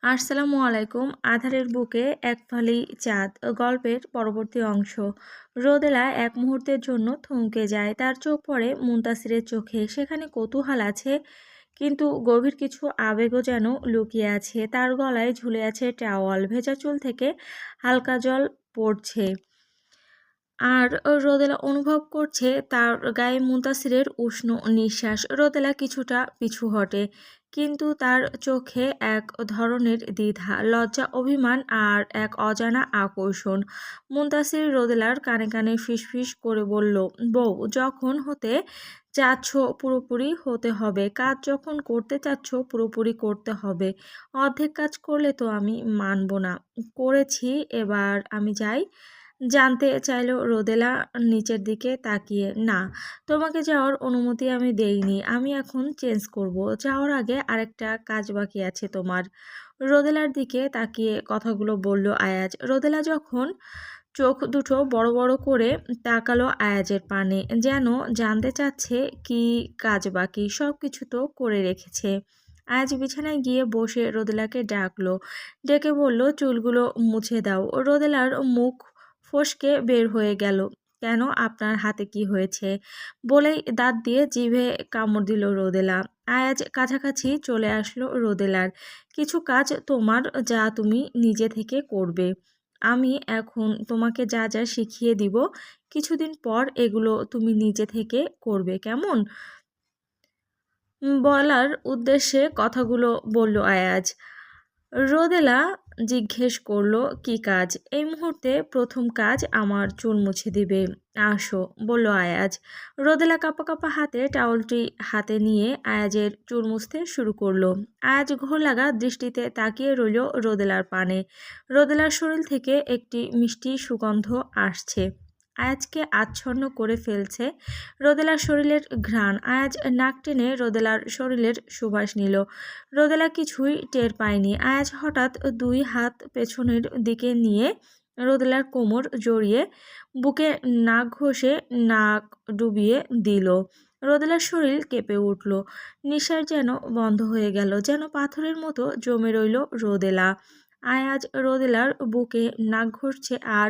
আসসালামু আলাইকুম। আঁধারের বুকে এক ফালি চাঁদ গল্পের পরবর্তী অংশ। রোদেলা এক মুহূর্তের জন্য থমকে যায়। তার চোখ পড়ে মুনতাসিরের চোখে। সেখানে কৌতূহল আছে, কিন্তু গভীর কিছু আবেগও যেন লুকিয়ে আছে। তার গলায় ঝুলে আছে টাওয়াল, ভেজা চুল থেকে হালকা জল পড়ছে। আর রোদেলা অনুভব করছে তার গায়ে মুনতাসিরের উষ্ণ নিঃশ্বাস। রোদেলা কিছুটা পিছু হটে, কিন্তু তার চোখে এক ধরনের দ্বিধা, লজ্জা, অভিমান আর এক অজানা আকর্ষণ। মুনতাসির রোদেলার কানে কানে ফিসফিস করে বলল, বউ যখন হতে চাচ্ছ পুরোপুরি হতে হবে, কাজ যখন করতে চাচ্ছ পুরোপুরি করতে হবে। অর্ধেক কাজ করলে তো আমি মানব না। করেছি, এবার আমি যাই। জানতে চাইল রোদেলা নিচের দিকে তাকিয়ে। না, তোমাকে যাওয়ার অনুমতি আমি দেইনি। আমি এখন চেঞ্জ করব। যাওয়ার আগে আরেকটা কাজ বাকি আছে তোমার। রোদেলার দিকে তাকিয়ে কথাগুলো বলল আয়াজ। রোদেলা যখন চোখ দুটো বড় বড় করে তাকালো আয়াজের পানে, যেন জানতে চাচ্ছে কি কাজ বাকি। সব কিছু তো করে রেখেছে। আয়াজ বিছানায় গিয়ে বসে রোদেলাকে ডাকলো, ডেকে বলল, চুলগুলো মুছে দাও। রোদেলার মুখ ফসকে বের হয়ে গেল, কেন, আপনার হাতে কি হয়েছে? বলেই দাঁত দিয়ে জিভে কামড় দিল রোদেলা। আয়াজ কাছাকাছি চলে আসলো রোদেলার। কিছু কাজ তোমার, যা তুমি নিজে থেকে করবে। আমি এখন তোমাকে যা যা শিখিয়ে দিব, কিছুদিন পর এগুলো তুমি নিজে থেকে করবে, কেমন? বলার উদ্দেশ্যে কথাগুলো বলল আয়াজ। রোদেলা জিজ্ঞেস করলো, কি কাজ? এই মুহূর্তে প্রথম কাজ আমার চুল মুছে দিবে। আসো, বলল আয়াজ। রোদেলা কাঁপা কাঁপা হাতে টাওয়ালটি হাতে নিয়ে আয়াজের চুল মুছতে শুরু করলো। আয়াজ ঘোর লাগা দৃষ্টিতে তাকিয়ে রইল রোদেলার পানে। রোদেলার শরীর থেকে একটি মিষ্টি সুগন্ধ আসছে, আয়াজকে আচ্ছন্ন করে ফেলছে। রোদেলার শরীরের ঘ্রাণ। আয়াজ নাক টেনে রোদেলার শরীরের সুবাস নিল। রোদেলা কিছুই টের পায়নি। আয়াজ হঠাৎ দুই হাত পেছনের দিকে নিয়ে রোদেলার কোমর জড়িয়ে বুকে নাক ঘষে নাক ডুবিয়ে দিল। রোদেলার শরীর কেঁপে উঠল, নিঃশ্বাস যেন বন্ধ হয়ে গেল, যেন পাথরের মতো জমে রইল রোদেলা। আয়াজ রোদেলার বুকে নাক ঘষছে আর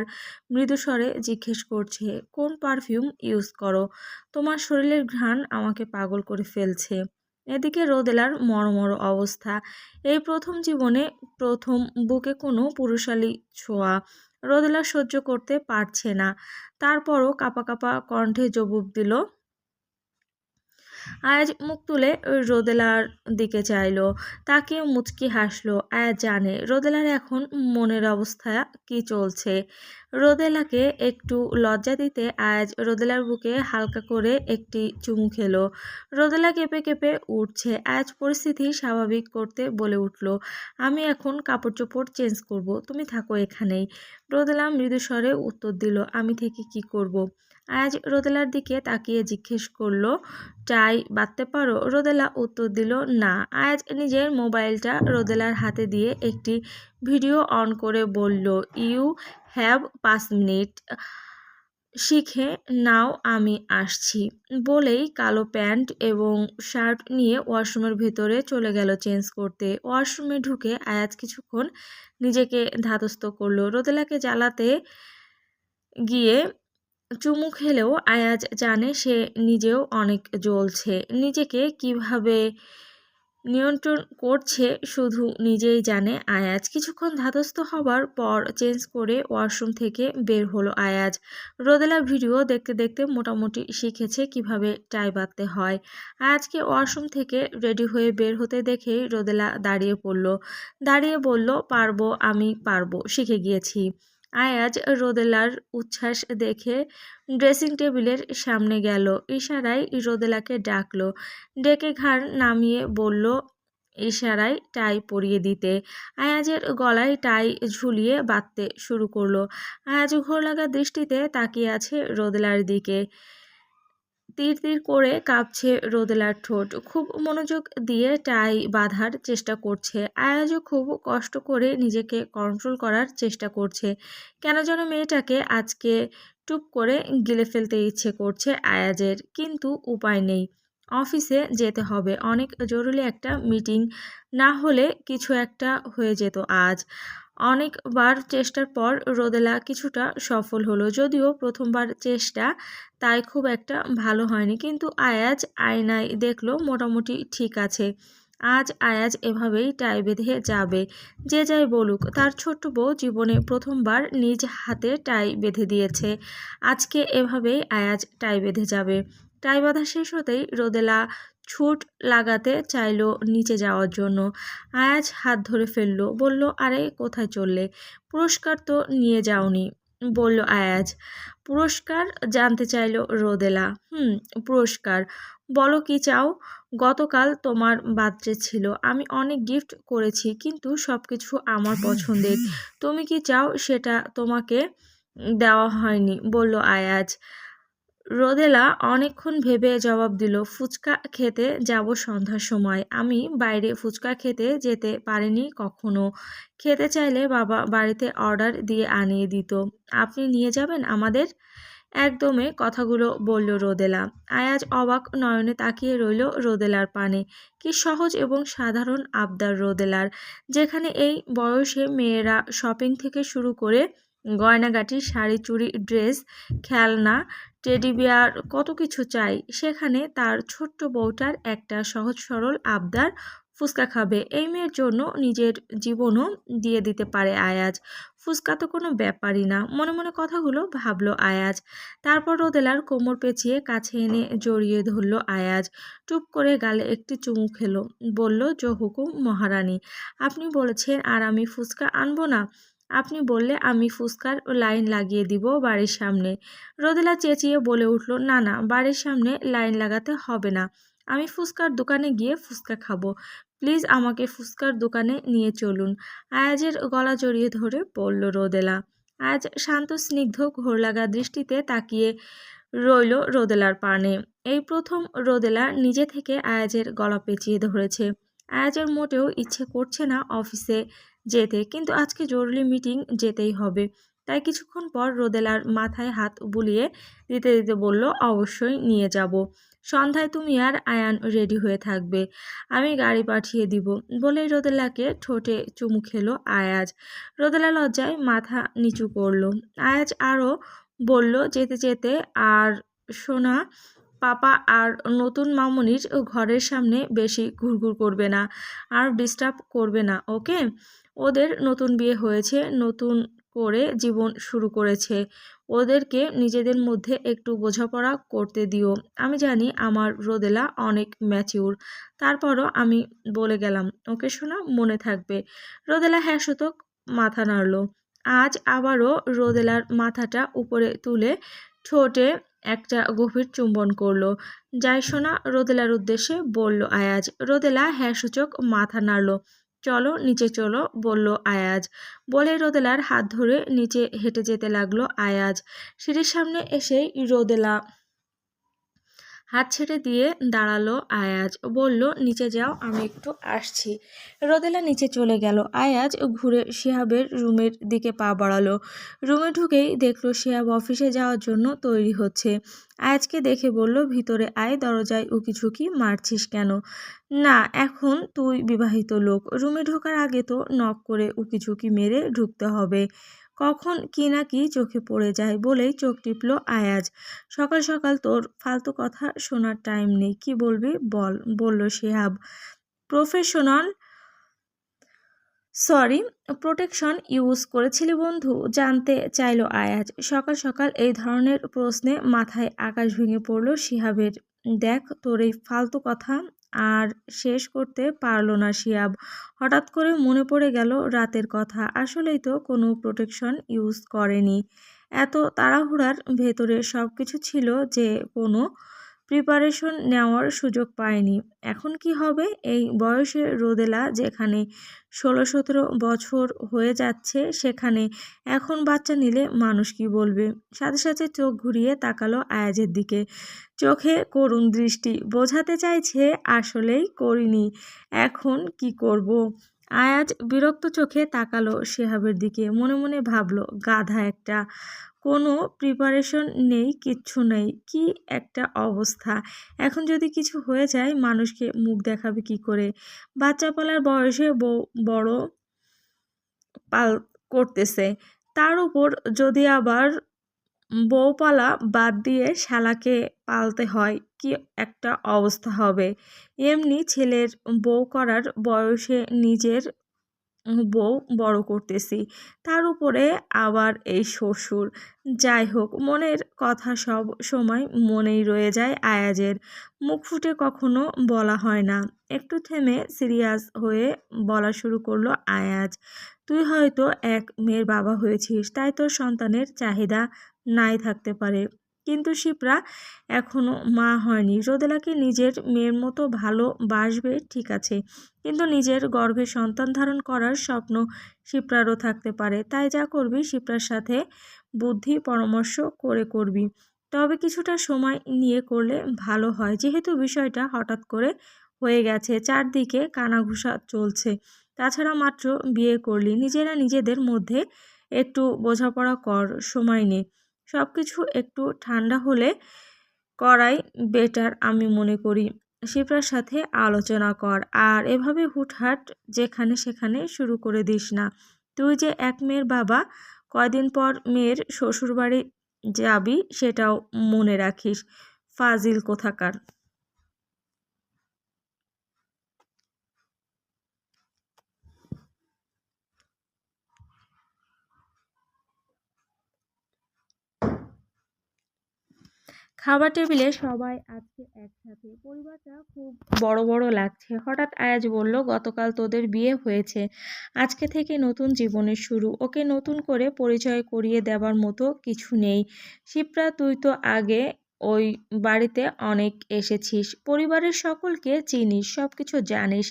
মৃদুস্বরে জিজ্ঞেস করছে, কোন পারফিউম ইউজ করো? তোমার শরীরের ঘ্রাণ আমাকে পাগল করে ফেলছে। এদিকে রোদেলার মরমর অবস্থা। এই প্রথম জীবনে প্রথম বুকে কোনো পুরুষালী ছোঁয়া। রোদেলা সহ্য করতে পারছে না। তারপরও কাঁপা কাঁপা কণ্ঠে জবাব দিল। আয়াজ মুখ তুলে রোদেলার দিকে চাইল, তাকে মুচকি হাসলো। আয়াজ জানে রোদেলার এখন মনের অবস্থা কি চলছে। রোদেলাকে একটু লজ্জা দিতে আয়াজ রোদেলার বুকে হালকা করে একটি চুমু খেলো। রোদেলা কেঁপে কেঁপে উঠছে। আয়াজ পরিস্থিতি স্বাভাবিক করতে বলে উঠল, আমি এখন কাপড় চোপড় চেঞ্জ করব, তুমি থাকো এখানেই। রোদেলা মৃদুস্বরে উত্তর দিল, আমি থেকে কি করব? আয়াজ রোদেলার দিকে তাকিয়ে জিজ্ঞেস করলো, টাই বাঁধতে পারো? রোদেলা উত্তর দিল, না। আয়াজ নিজের মোবাইলটা রোদেলার হাতে দিয়ে একটি ভিডিও অন করে বলল, ইউ হ্যাভ 5 মিনিট, শিখে নাও, আমি আসছি। বলেই কালো প্যান্ট এবং শার্ট নিয়ে ওয়াশরুমের ভেতরে চলে গেল চেঞ্জ করতে। ওয়াশরুমে ঢুকে আয়াজ কিছুক্ষণ নিজেকে ধাতস্থ করলো। রোদেলাকে জ্বালাতে গিয়ে চুমু খেলেও আয়াজ জানে সে নিজেও অনেক জ্বলছে। নিজেকে কিভাবে নিয়ন্ত্রণ করছে শুধু নিজেই জানে আয়াজ। কিছুক্ষণ ধাতস্থ হবার পর চেঞ্জ করে ওয়াশরুম থেকে বের হলো আয়াজ। রোদেলা ভিডিও দেখতে দেখতে মোটামুটি শিখেছে কিভাবে টাই বাঁধতে হয়। আয়াজকে ওয়াশরুম থেকে রেডি হয়ে বের হতে দেখেই রোদেলা দাঁড়িয়ে পড়ল। দাঁড়িয়ে বলল, পারবো, আমি পারবো, শিখে গিয়েছি। আয়াজ রোদেলার উচ্ছ্বাস দেখে ড্রেসিং টেবিলের সামনে গেল। ইশারায় রোদেলাকে ডাকলো, ডেকে ঘাড় নামিয়ে বলল, ইশারায় টাই পরিয়ে দিতে। আয়াজের গলায় টাই ঝুলিয়ে বাঁধতে শুরু করলো। আয়াজ ঘোর লাগা দৃষ্টিতে তাকিয়ে আছে রোদেলার দিকে। তীর তীর করে কাঁপছে রোদেলার ঠোঁট। খুব মনোযোগ দিয়ে টাই বাঁধার চেষ্টা করছে। আয়াজও খুব কষ্ট করে নিজেকে কন্ট্রোল করার চেষ্টা করছে। কেন যেন মেয়েটাকে আজকে টুপ করে গিলে ফেলতে ইচ্ছে করছে আয়াজের, কিন্তু উপায় নেই। অফিসে যেতে হবে, অনেক জরুরি একটা মিটিং, না হলে কিছু একটা হয়ে যেত আজ। অনেকবার চেষ্টার পর রোদেলা কিছুটা সফল হলো, যদিও প্রথমবার চেষ্টা তাই খুব একটা ভালো হয়নি, কিন্তু আয়াজ আয়নায় দেখলো মোটামুটি ঠিক আছে। আজ আয়াজ এভাবেই টাই বেঁধে যাবে, যে যাই বলুক। তার ছোট্ট বউ জীবনে প্রথমবার নিজ হাতে টাই বেঁধে দিয়েছে, আজকে এভাবেই আয়াজ টাই বেঁধে যাবে। টাই বাঁধা শেষ হতেই রোদেলা ছুট লাগাতে চাইলো নিচে যাওয়ার জন্য। আয়াজ হাত ধরে ফেললো, বলল, আরে কোথায় চললে? পুরস্কার তো নিয়ে যাওনি, বলল আয়াজ। পুরস্কার জানতে চাইলো রোদেলা। পুরস্কার? বলো কি চাও? গতকাল তোমার বার্থডে ছিল, আমি অনেক গিফট করেছি, কিন্তু সব কিছু আমার পছন্দের। তুমি কি চাও সেটা তোমাকে দেওয়া হয়নি, বলল আয়াজ। রোদেলা অনেকক্ষণ ভেবে জবাব দিল, ফুচকা খেতে যাব সন্ধ্যার সময়। আমি বাইরে ফুচকা খেতে যেতে পারিনি কখনো। খেতে চাইলে বাবা বাড়িতে অর্ডার দিয়ে আনিয়ে দিত। আপনি নিয়ে যাবেন আমাদের? একদমে কথাগুলো বলল রোদেলা। আয়াজ অবাক নয়নে তাকিয়ে রইল রোদেলার পানে। কি সহজ এবং সাধারণ আবদার রোদেলার, যেখানে এই বয়সে মেয়েরা শপিং থেকে শুরু করে গয়নাগাটি, শাড়ি, চুড়ি, ড্রেস, খেলনা, টেডি বিয়ার কত কিছু চাই, সেখানে তার ছোট্ট বউটার একটা সহজ সরল আবদার, ফুচকা খাবে। এই মেয়ের জন্য নিজের জীবনও দিয়ে দিতে পারে আয়াজ। ফুচকা তো কোনো ব্যাপারই না, মনে মনে কথাগুলো ভাবলো আয়াজ। তারপর রোদেলার কোমর পেঁচিয়ে কাছে এনে জড়িয়ে ধরল আয়াজ। টুপ করে গালে একটি চুমু খেলো, বলল, জো হুকুম মহারানী। আপনি বলেছেন আর আমি ফুচকা আনবো না? আপনি বললে আমি ফুচকার লাইন লাগিয়ে দিব বাড়ির সামনে। রোদেলা চেঁচিয়ে বলে উঠল, না না, বাড়ির সামনে লাইন লাগাতে হবে না, আমি ফুচকার দোকানে গিয়ে ফুচকা খাবো। প্লিজ আমাকে ফুচকার দোকানে নিয়ে চলুন। আয়াজের গলা জড়িয়ে ধরে বলল রোদেলা। আজ শান্ত স্নিগ্ধ ঘোর লাগা দৃষ্টিতে তাকিয়ে রইল রোদেলার পানে। এই প্রথম রোদেলা নিজে থেকে আয়াজের গলা পেঁচিয়ে ধরেছে। আয়াজের মোটেও ইচ্ছে করছে না অফিসে যেতে, কিন্তু আজকে জরুরি মিটিং, যেতেই হবে। তাই কিছুক্ষণ পর রোদেলার মাথায় হাত বুলিয়ে দিতে দিতে বলল, অবশ্যই নিয়ে যাব। সন্ধ্যায় তুমি আর আয়ান রেডি হয়ে থাকবে, আমি গাড়ি পাঠিয়ে দিব, বলেই রোদেলাকে ঠোঁটে চুমু খেলো আয়াজ। রোদেলা লজ্জায় মাথা নিচু করল। আয়াজ আরও বলল, যেতে যেতে, আর সোনা, পাপা আর নতুন মামুনির ঘরের সামনে বেশি ঘুরঘুর করবে না, আর ডিস্টার্ব করবে না, ওকে? ওদের নতুন বিয়ে হয়েছে, নতুন করে জীবন শুরু করেছে, ওদেরকে নিজেদের মধ্যে একটু বোঝাপড়া করতে দিও। আমি জানি আমার রোদেলা অনেক ম্যাচিউর, তারপরও আমি বলে গেলাম, ওকে শোনা, মনে থাকবে। রোদেলা হ্যাঁ সূচক মাথা নাড়ল। আজ আবারও রোদেলার মাথাটা উপরে তুলে ঠোঁটে একটা গভীর চুম্বন করলো। যাই শোনা, রোদেলার উদ্দেশ্যে বলল আয়াজ। রোদেলা হ্যাঁ সূচক মাথা নাড়ল। চলো নিচে চলো, বলল আয়াজ। বলে রোদেলার হাত ধরে নিচে হেঁটে যেতে লাগলো আয়াজ। সিঁড়ির সামনে এসেই রোদেলা হাত ছেড়ে দিয়ে দাঁড়ালো আয়াজ, বলল, নিচে যাও, আমি একটু আসছি। রোদেলা নিচে চলে গেল। আয়াজ ঘুরে শিহাবের রুমের দিকে পা বাড়ালো। রুমে ঢুকেই দেখলো শিহাব অফিসে যাওয়ার জন্য তৈরি হচ্ছে। আয়াজকে দেখে বলল, ভিতরে আয়, দরজায় উকিঝুঁকি মারছিস কেন? না, এখন তুই বিবাহিত লোক, রুমে ঢোকার আগে তো নক করে উকিঝুঁকি মেরে ঢুকতে হবে। কখন কি না কি চোখে পড়ে যায়, বলেই চোখ টিপল আয়াজ। সকাল সকাল তোর ফালতু কথা শোনার টাইম নেই, কি বলবি বল, বলল Shihab. Professional sorry, protection use করেছিলি বন্ধু, জানতে চাইল আয়াজ। সকাল সকাল এই ধরনের প্রশ্নে মাথায় আকাশ ভেঙে পড়ল শিহাবের। দেখ, তোর এই ফালতু কথা আর শেষ করতে পারল না শিহাব। হঠাৎ করে মনে পড়ে গেল রাতের কথা, আসলেই তো কোনো প্রোটেকশন ইউজ করেনি। এত তাড়াহুড়ার ভেতরে সব কিছু ছিল যে কোনো প্রিপারেশন নেওয়ার সুযোগ পায়নি। এখন কি হবে? এই বয়সে রোদেলা যেখানে 16-17 বছর হয়ে যাচ্ছে, সেখানে এখন বাচ্চা নিলে মানুষ কি বলবে? সাথে সাথে চোখ ঘুরিয়ে তাকালো আয়াজের দিকে, চোখে করুণ দৃষ্টি, বোঝাতে চাইছে আসলেই করিনি, এখন কি করব? আয়াজ বিরক্ত চোখে তাকালো শিহাবের দিকে, মনে মনে ভাবলো গাধা একটা, কোনো প্রিপারেশন নেই, কিচ্ছু নেই, কি একটা অবস্থা। এখন যদি কিছু হয়ে যায় মানুষকে মুখ দেখাবে কি করে? বাচ্চা পালার বয়সে বড় পাল করতেছে, তার উপর যদি আবার বউপালা বাদ দিয়ে শালাকে পালতে হয়, কি একটা অবস্থা হবে। এমনি ছেলের বউ করার বয়সে নিজের বউ বড় করতেছি, তার উপরে আবার এই শ্বশুর। যাই হোক, মনের কথা সব সময় মনেই রয়ে যায় আয়াজের, মুখ ফুটে কখনো বলা হয় না। একটু থেমে সিরিয়াস হয়ে বলা শুরু করলো আয়াজ, তুই হয়তো এক মেয়ের বাবা হয়েছিস, তাই তোর সন্তানের চাহিদা নাই থাকতে পারে, কিন্তু শিপ্রা এখনো মা হয়নি। রোদেলাকে নিজের মেয়ের মতো ভালোবাসবে ঠিক আছে, কিন্তু নিজের গর্ভে সন্তান ধারণ করার স্বপ্ন শিপ্রারও থাকতে পারে। তাই যা করবি শিপ্রার সাথে বুদ্ধি পরামর্শ করে করবি, তবে কিছুটা সময় নিয়ে করলে ভালো হয়, যেহেতু বিষয়টা হঠাৎ করে হয়ে গেছে, চারদিকে কানাঘুষা চলছে। তাছাড়া মাত্র বিয়ে করলি, নিজেরা নিজেদের মধ্যে একটু বোঝাপড়া কর, সময় নে, সব কিছু একটু ঠান্ডা হলে করাই বেটার আমি মনে করি। শিপ্রার সাথে আলোচনা কর, আর এভাবে হুটহাট যেখানে সেখানে শুরু করে দিস না। তুই যে এক মেয়ের বাবা, কয়দিন পর মেয়ের শ্বশুরবাড়ি যাবি সেটাও মনে রাখিস, ফাজিল কোথাকার। খাবার টেবিলে সবাই আজকে একসাথে, পরিবারটা খুব বড় বড় লাগছে। হঠাৎ আয়াজ বলল, গতকাল তোদের বিয়ে হয়েছে, আজকে থেকে নতুন জীবনের শুরু, ওকে নতুন করে পরিচয় করিয়ে দেবার মতো কিছু নেই। শিপ্রা, তুই তো আগে ওই বাড়িতে অনেক এসেছিস, পরিবারের সকলকে চিনিস, সব কিছু জানিস,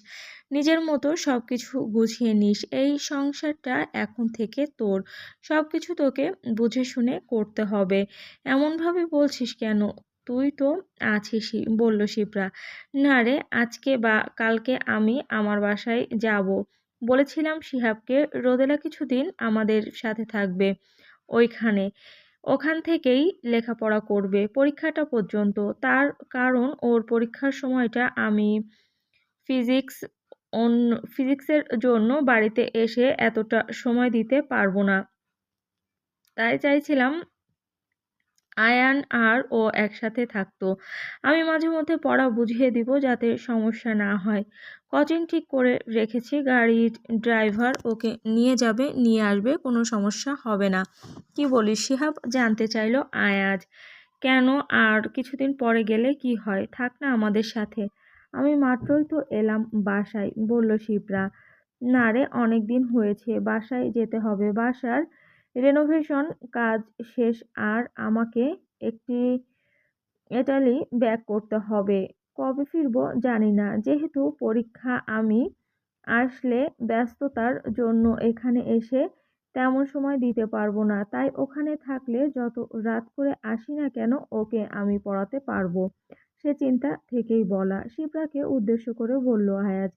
নিজের মতো সব কিছু গুছিয়ে নিস। এই সংসারটা এখন থেকে তোর, সব কিছু তোকে বুঝে শুনে করতে হবে। এমনভাবে বলছিস কেন? তুই তো আছিসই, বলল শিপ্রা। না রে, আজকে বা কালকে আমি আমার বাসায় যাব, বলেছিলাম শিহাবকে। রোদেলা কিছুদিন আমাদের সাথে থাকবে ওইখানে, ওখান থেকেই লেখাপড়া করবে পরীক্ষাটা পর্যন্ত। তার কারণ ওর পরীক্ষার সময়টা আমি ফিজিক্স ফিজিক্সের জন্য বাড়িতে এসে এতটা সময় দিতে পারবো না, তাই চাইছিলাম আয়ান আর ও একসাথে থাকতো। আমি মাঝে মধ্যে পড়া বুঝিয়ে দিব যাতে সমস্যা না হয়। কোচিং ঠিক করে রেখেছি, গাড়ির ড্রাইভার ওকে নিয়ে যাবে নিয়ে আসবে, কোনো সমস্যা হবে না। কি বলিস শিহাব? জানতে চাইলো আয়াজ। কেন, আর কিছুদিন পরে গেলে কি হয়, থাক না আমাদের সাথে। আমি মাত্রই তো এলাম বাসায়, বলল শিপ্রা। না রে, অনেক দিন হয়েছে, বাসায় যেতে হবে, বাসার রেনোভেশন কাজ শেষ, আর আমাকে একটি ইটালি ব্যাক করতে হবে। কবে ফিরবো জানি না, যেহেতু পরীক্ষা, আমি আসলে ব্যস্ততার জন্য এখানে এসে তেমন সময় দিতে পারবো না, তাই ওখানে থাকলে যত রাত করে আসি না কেন ওকে আমি পড়াতে পারবো। সে চিন্তা থেকেই বলা, শিপ্রাকে উদ্দেশ্য করে বলল আয়াজ।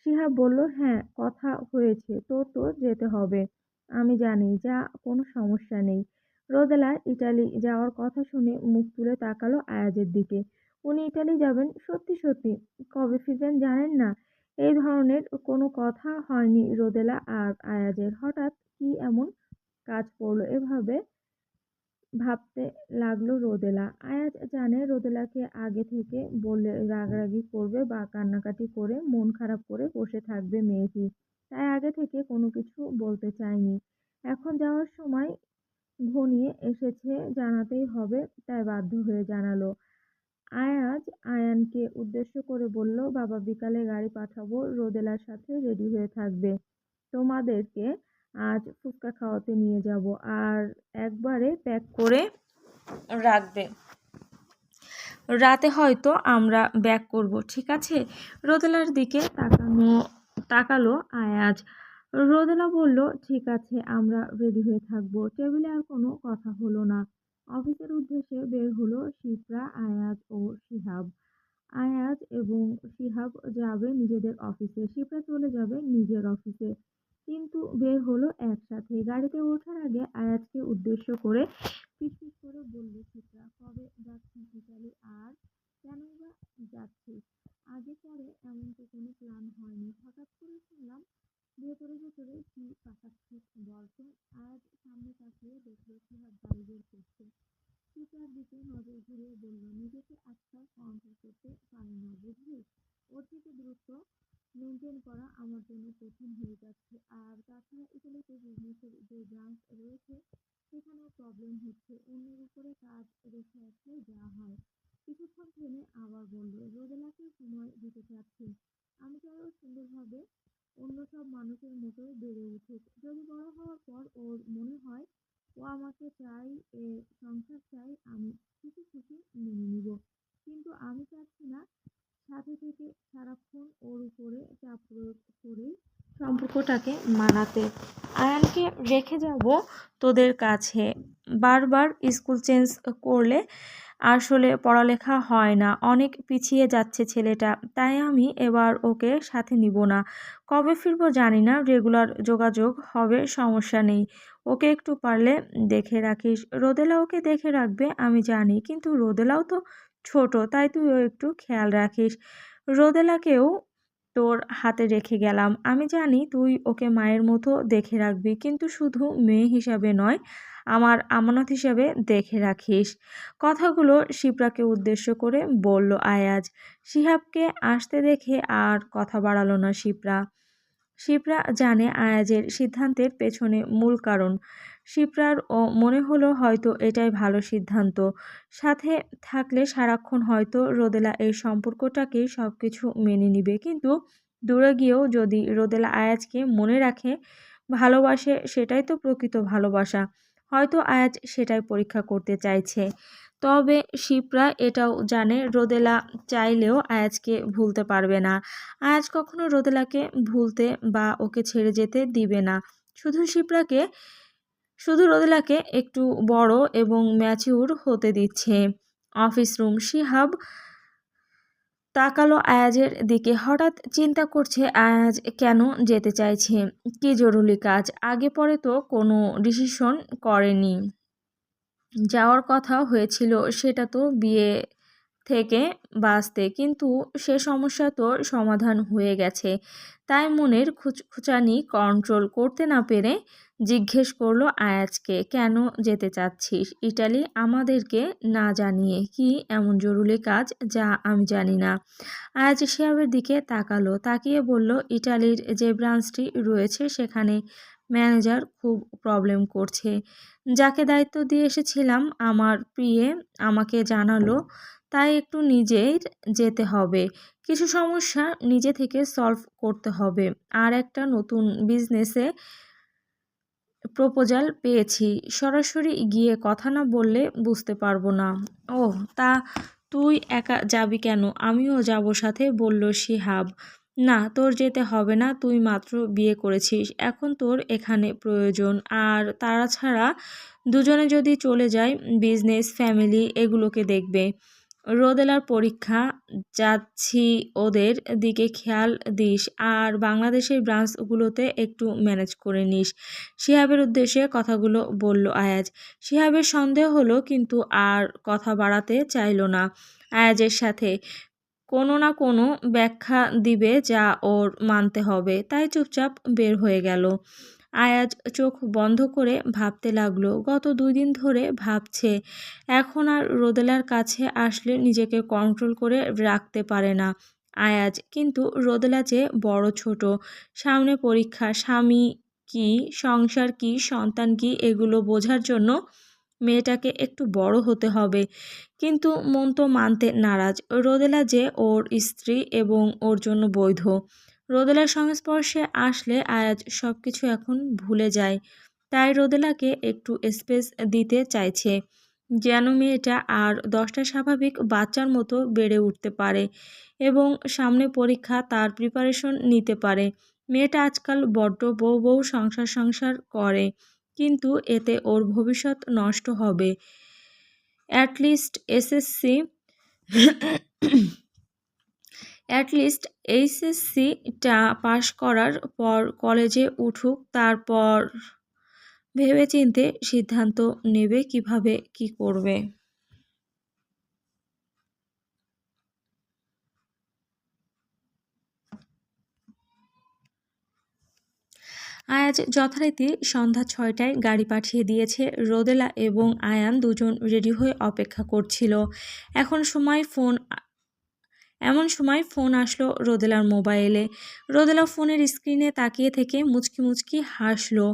শিহাব বলল, হ্যাঁ কথা হয়েছে, তোর তো যেতে হবে, আমি জানি, যা, কোনো সমস্যা নেই। রোদেলা ইটালি যাওয়ার কথা শুনে মুখ তুলে তাকালো আয়াজের দিকে। উনি ইটালি যাবেন? সত্যি সত্যি? কবে ফিরবেন জানেন না? এই ধরনের কোনো কথা হয়নি রোদেলা আর আয়াজের। হঠাৎ কি এমন কাজ পড়লো এভাবে ভাবতে লাগলো রোদেলা। আয়াজ জানে রোদেলাকে আগে থেকে বললে রাগারাগি করবে বা কান্নাকাটি করে মন খারাপ করে বসে থাকবে মেয়েটি, তাই আগে থেকে কোনো কিছু বলতে চায়নি। এখন যাওয়ার সময় ঘনিয়ে এসেছে, জানাতেই হবে, তাই বাধ্য হয়ে জানালো। আয়াজ আয়ানকে উদ্দেশ্য করে বলল, বাবা বিকালে গাড়ি পাঠাবো, রোদেলার সাথে রেডি হয়ে থাকবে, তোমাদেরকে আজ ফুচকা খাওয়াতে নিয়ে যাব, আর একবারে প্যাক করে রাখবে, রাতে হয়তো আমরা ব্যাক করব, ঠিক আছে? রোদেলার দিকে তাকালো আয়াজ। রোদেলা বলল, ঠিক আছে, আমরা রেডি হয়ে থাকবো। টেবিলে আর কোনো কথা হলো না। অফিসের উদ্দেশ্যে বের হলো শিপ্রা, আয়াজ ও শিহাব। আয়াজ এবং শিহাব যাবে নিজেদের অফিসে, শিপ্রা চলে যাবে নিজের অফিসে। কিন্তু বের হলো একসাথে। গাড়িতে ওঠার আগে আয়াজকে উদ্দেশ্য করে ফিসফিস করে বলল শিপ্রা, কবে যাচ্ছিস ইতালি, আর কেনই বা যাচ্ছিস? আগে পরে এমন তো কোনো প্ল্যান হয়নি, হঠাৎ করে শুনলাম। ভেতরে ভেতরে কি পাকাচ্ছিস বলতো? আয়াজ সামনে তাকিয়ে দেখলো শিহাব গাড়ি বের করছে। শিপ্রার দিকে নজর ঘুরিয়ে বলল, নিজেকে আজকাল কন্ট্রোল করতে পারি না বুঝলি। ওর থেকে দূরত্ব মেনটেন করা আমার জন্য কঠিন হয়ে যাচ্ছে। আর তাছাড়া ইতালিতে বিজনেসের যে ব্রাঞ্চ রয়েছে সেখানেও প্রবলেম হচ্ছে, অন্যের উপরে কাজ রেখে আসলে যা হয়। কিছুক্ষণ থেমে আবার বলল, রোদেলাকে সময় দিতে চাচ্ছি। আমি চাই ও সুন্দরভাবে অন্য সব মানুষের মতো বেড়ে উঠুক। যদি বড় হওয়ার পর ওর মনে হয় ও আমাকে চাই, এ সংসার চাই, আমি খুশি খুশি মেনে নিব। কিন্তু আমি চাচ্ছি না সাথে থেকে সারাক্ষণ ওর উপরে চাপ প্রয়োগ করেই সম্পর্কটাকে মানাতে। আয়ানকে রেখে যাব তোদের কাছে। বারবার স্কুল চেঞ্জ করলে আসলে পড়ালেখা হয় না, অনেক পিছিয়ে যাচ্ছে ছেলেটা। তাই আমি এবার ওকে সাথে নিব না। কবে ফিরবো জানি না, রেগুলার যোগাযোগ হবে, সমস্যা নেই। ওকে একটু পারলে দেখে রাখিস। রোদেলা ওকে দেখে রাখবে আমি জানি, কিন্তু রোদেলাও তো ছোট, তাই তুইও একটু খেয়াল রাখিস। রোদেলাকেও তোর হাতে রেখে গেলাম। আমি জানি তুই ওকে মায়ের মতো দেখে রাখবি, কিন্তু শুধু মেয়ে হিসাবে নয়, আমার আমানত হিসাবে দেখে রাখিস। কথাগুলো শিপ্রাকে উদ্দেশ্য করে বলল আয়াজ। শিহাবকে আসতে দেখে আর কথা বাড়ালো না শিপ্রা। শিপ্রা জানে আয়াজের সিদ্ধান্তের পেছনে মূল কারণ। শিপ্রার ও মনে হলো হয়তো এটাই ভালো সিদ্ধান্ত। সাথে থাকলে সারাক্ষণ হয়তো রোদেলা এই সম্পর্কটাকেই সবকিছু মেনে নিবে, কিন্তু দূরে গিয়েও যদি রোদেলা আয়াজকে মনে রাখে, ভালোবাসে, সেটাই তো প্রকৃত ভালোবাসা। হয়তো আয়াজ সেটাই পরীক্ষা করতে চাইছে। তবে শিপ্রা এটাও জানে রোদেলা চাইলেও আয়াজকে ভুলতে পারবে না। আয়াজ কখনো রোদেলাকে ভুলতে বা ওকে ছেড়ে যেতে দিবে না। শুধু শিপ্রাকে শুধু রোদেলাকে একটু বড় এবং ম্যাচিউর হতে দিচ্ছে। Office room. শিহাব তাকালো আয়াজের দিকে। হঠাৎ চিন্তা করছে আয়াজ কেন যেতে চাইছে, কি জরুরি কাজ। আগে পরে তো কোনো ডিসিশন করেনি। যাওয়ার কথা হয়েছিল সেটা তো বিয়ে থেকে বাঁচতে, কিন্তু সে সমস্যা তো সমাধান হয়ে গেছে। তাই মনের খুঁচানি কন্ট্রোল করতে না পেরে জিজ্ঞেস করলো আয়াজকে, কেন যেতে চাচ্ছিস ইটালি আমাদেরকে না জানিয়ে? কি এমন জরুরি কাজ যা আমি জানি না? আয়াজ শিহাবের দিকে তাকালো, তাকিয়ে বলল, ইটালির যে ব্রাঞ্চটি রয়েছে সেখানে ম্যানেজার খুব প্রবলেম করছে। যাকে দায়িত্ব দিয়ে এসেছিলাম আমার প্রিয়ে আমাকে জানালো, তাই একটু নিজের যেতে হবে। কিছু সমস্যা নিজে থেকে সলভ করতে হবে। আর একটা নতুন বিজনেসে প্রপোজাল পেয়েছি, সরাসরি গিয়ে কথা না বললে বুঝতে পারবো না। ওহ, তা তুই একা যাবি কেন? আমিও যাব সাথে, বলল শিহাব। না, তোর যেতে হবে না, তুই মাত্র বিয়ে করেছিস, এখন তোর এখানে প্রয়োজন। আর তাছাড়া দুজনে যদি চলে যায়, বিজনেস ফ্যামিলি এগুলোকে দেখবে। রোদেলার পরীক্ষা, যাচ্ছি, ওদের দিকে খেয়াল দিস, আর বাংলাদেশের ব্রাঞ্চগুলোতে একটু ম্যানেজ করে নিস। শিহাবের উদ্দেশ্যে কথাগুলো বলল আয়াজ। শিহাবের সন্দেহ হলো, কিন্তু আর কথা বাড়াতে চাইল না আয়াজের সাথে। কোনো না কোনো ব্যাখ্যা দিবে যা ওর মানতে হবে, তাই চুপচাপ বের হয়ে গেল। আয়াজ চোখ বন্ধ করে ভাবতে লাগলো। গত 2 দিন ধরে ভাবছে, এখন আর রোদেলার কাছে আসলে নিজেকে কন্ট্রোল করে রাখতে পারে না আয়াজ। কিন্তু রোদেলা যে বড় ছোট, সামনে পরীক্ষা, স্বামী কি, সংসার কি, সন্তান কি, এগুলো বোঝার জন্য মেয়েটাকে একটু বড় হতে হবে। কিন্তু মন তো মানতে নারাজ। রোদেলা যে ওর স্ত্রী এবং ওর জন্য বৈধ। রোদেলার সংস্পর্শে আসলে আয়াজ সব কিছু এখন ভুলে যায়। তাই রোদেলাকে একটু স্পেস দিতে চাইছে, যেন মেয়েটা আর 10টা স্বাভাবিক বাচ্চার মতো বেড়ে উঠতে পারে এবং সামনে পরীক্ষা, তার প্রিপারেশন নিতে পারে। মেয়েটা আজকাল বড্ড বউ বউ সংসার সংসার করে, কিন্তু এতে ওর ভবিষ্যৎ নষ্ট হবে। অ্যাটলিস্ট এসএসসি অ্যাটলিস্ট এইচএসসিটা পাশ করার পর কলেজে উঠুক, তারপর ভেবেচিন্তে সিদ্ধান্ত নেবে কিভাবে কি করবে। আয়াজ যথারীতি সন্ধ্যা ৬টায় গাড়ি পাঠিয়ে দিয়েছে। রোদেলা এবং আয়ান দুজন রেডি হয়ে অপেক্ষা করছিল। এমন সময় ফোন আসলো রোদেলার মোবাইলে। রোদেলা ফোনের স্ক্রিনে তাকিয়ে থেকে মুচকি মুচকি হাসলো।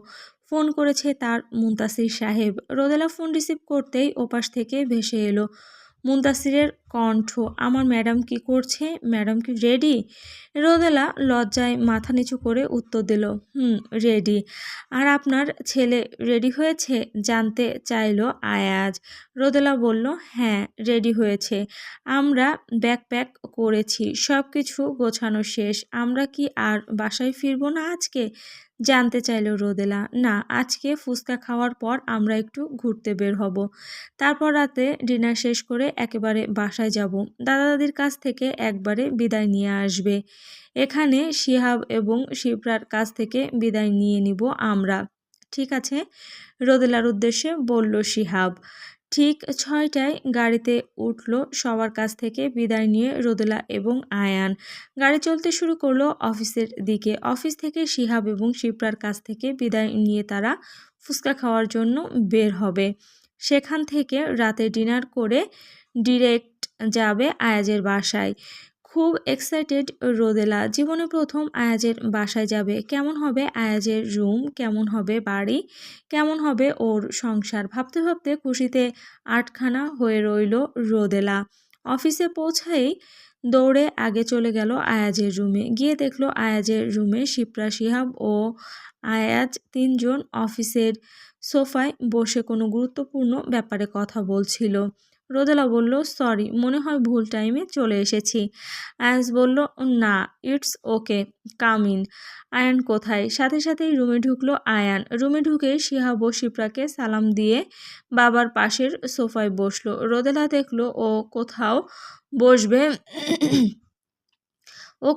ফোন করেছে তার মুনতাসির সাহেব। রোদেলা ফোন রিসিভ করতেই ওপাশ থেকে ভেসে এলো মুনতাসিরের কণ্ঠ, আমার ম্যাডাম কি করছে? ম্যাডাম কি রেডি? রোদেলা লজ্জায় মাথা নিচু করে উত্তর দিল, রেডি। আর আপনার ছেলে রেডি হয়েছে? জানতে চাইল আয়াজ। রোদেলা বলল, হ্যাঁ রেডি হয়েছে, আমরা ব্যাগ প্যাক করেছি, সব কিছু গোছানো শেষ। আমরা কি আর বাসায় ফিরবো না আজকে? জানতে চাইল রোদেলা। না, আজকে ফুচকা খাওয়ার পর আমরা একটু ঘুরতে বের হব, তারপর রাতে ডিনার শেষ করে একেবারে বাসায় যাব। দাদা দাদির কাছ থেকে একবারে বিদায় নিয়ে আসবে। এখানে শিহাব এবং শিপ্রার কাছ থেকে বিদায় নিয়ে নিব আমরা। ঠিক আছে, রোদেলার উদ্দেশ্যে বলল শিহাব। ঠিক ৬টায় গাড়িতে উঠল সবার কাছ থেকে বিদায় নিয়ে রোদেলা এবং আয়ান। গাড়ি চলতে শুরু করলো অফিসের দিকে। অফিস থেকে শিহাব এবং শিপ্রার কাছ থেকে বিদায় নিয়ে তারা ফুচকা খাওয়ার জন্য বের হবে। সেখান থেকে রাতে ডিনার করে ডিরেক্ট যাবে আয়াজের বাসায়। খুব এক্সাইটেড রোদেলা। জীবনে প্রথম আয়াজের বাসায় যাবে। কেমন হবে আয়াজের রুম, কেমন হবে বাড়ি, কেমন হবে ওর সংসার, ভাবতে ভাবতে খুশিতে আটখানা হয়ে রইল রোদেলা। অফিসে পৌঁছাই দৌড়ে আগে চলে গেল আয়াজের রুমে। গিয়ে দেখলো আয়াজের রুমে শিপ্রা, শিহাব ও আয়াজ তিনজন অফিসের সোফায় বসে কোনো গুরুত্বপূর্ণ ব্যাপারে কথা বলছিল। রোদেলা বলল, সরি, মনে হয় ভুল টাইমে চলে এসেছি। আয়াজ বলল, না, it's okay, come in. Ayaan কোথায়? সাথে সাথেই রুমে ঢুকলো আয়ান। রুমে ঢুকে শিহাব ও শিপ্রাকে সালাম দিয়ে বাবার পাশের সোফায় বসলো। রোদেলা দেখলো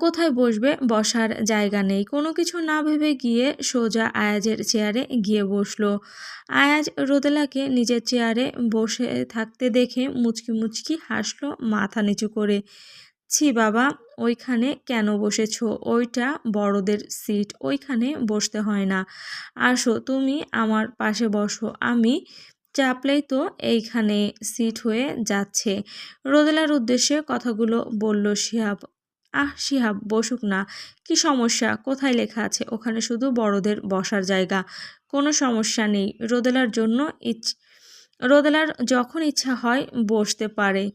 কোথায় বসবে বসার জায়গা নেই। কোনো কিছু না ভেবে গিয়ে সোজা আয়াজের চেয়ারে গিয়ে বসলো। আয়াজ রোদেলাকে নিজের চেয়ারে বসে থাকতে দেখে মুচকি মুচকি হাসলো মাথা নিচু করে। ছি বাবা, ওইখানে কেন বসেছো? ওইটা বড়দের সিট, ওইখানে বসতে হয় না। আসো, তুমি আমার পাশে বসো, আমি চাপলেই তো এইখানে সিট হয়ে যাচ্ছে। রোদেলার উদ্দেশ্যে কথাগুলো বলল শিহাব। শিহাব, বসুক না, কি সমস্যা? কোথায় লেখা আছে ওখানে শুধু বড়দের বসার জায়গা? কোনো সমস্যা নেই, রোদেলার যখন ইচ্ছা হয় বসতে পারে।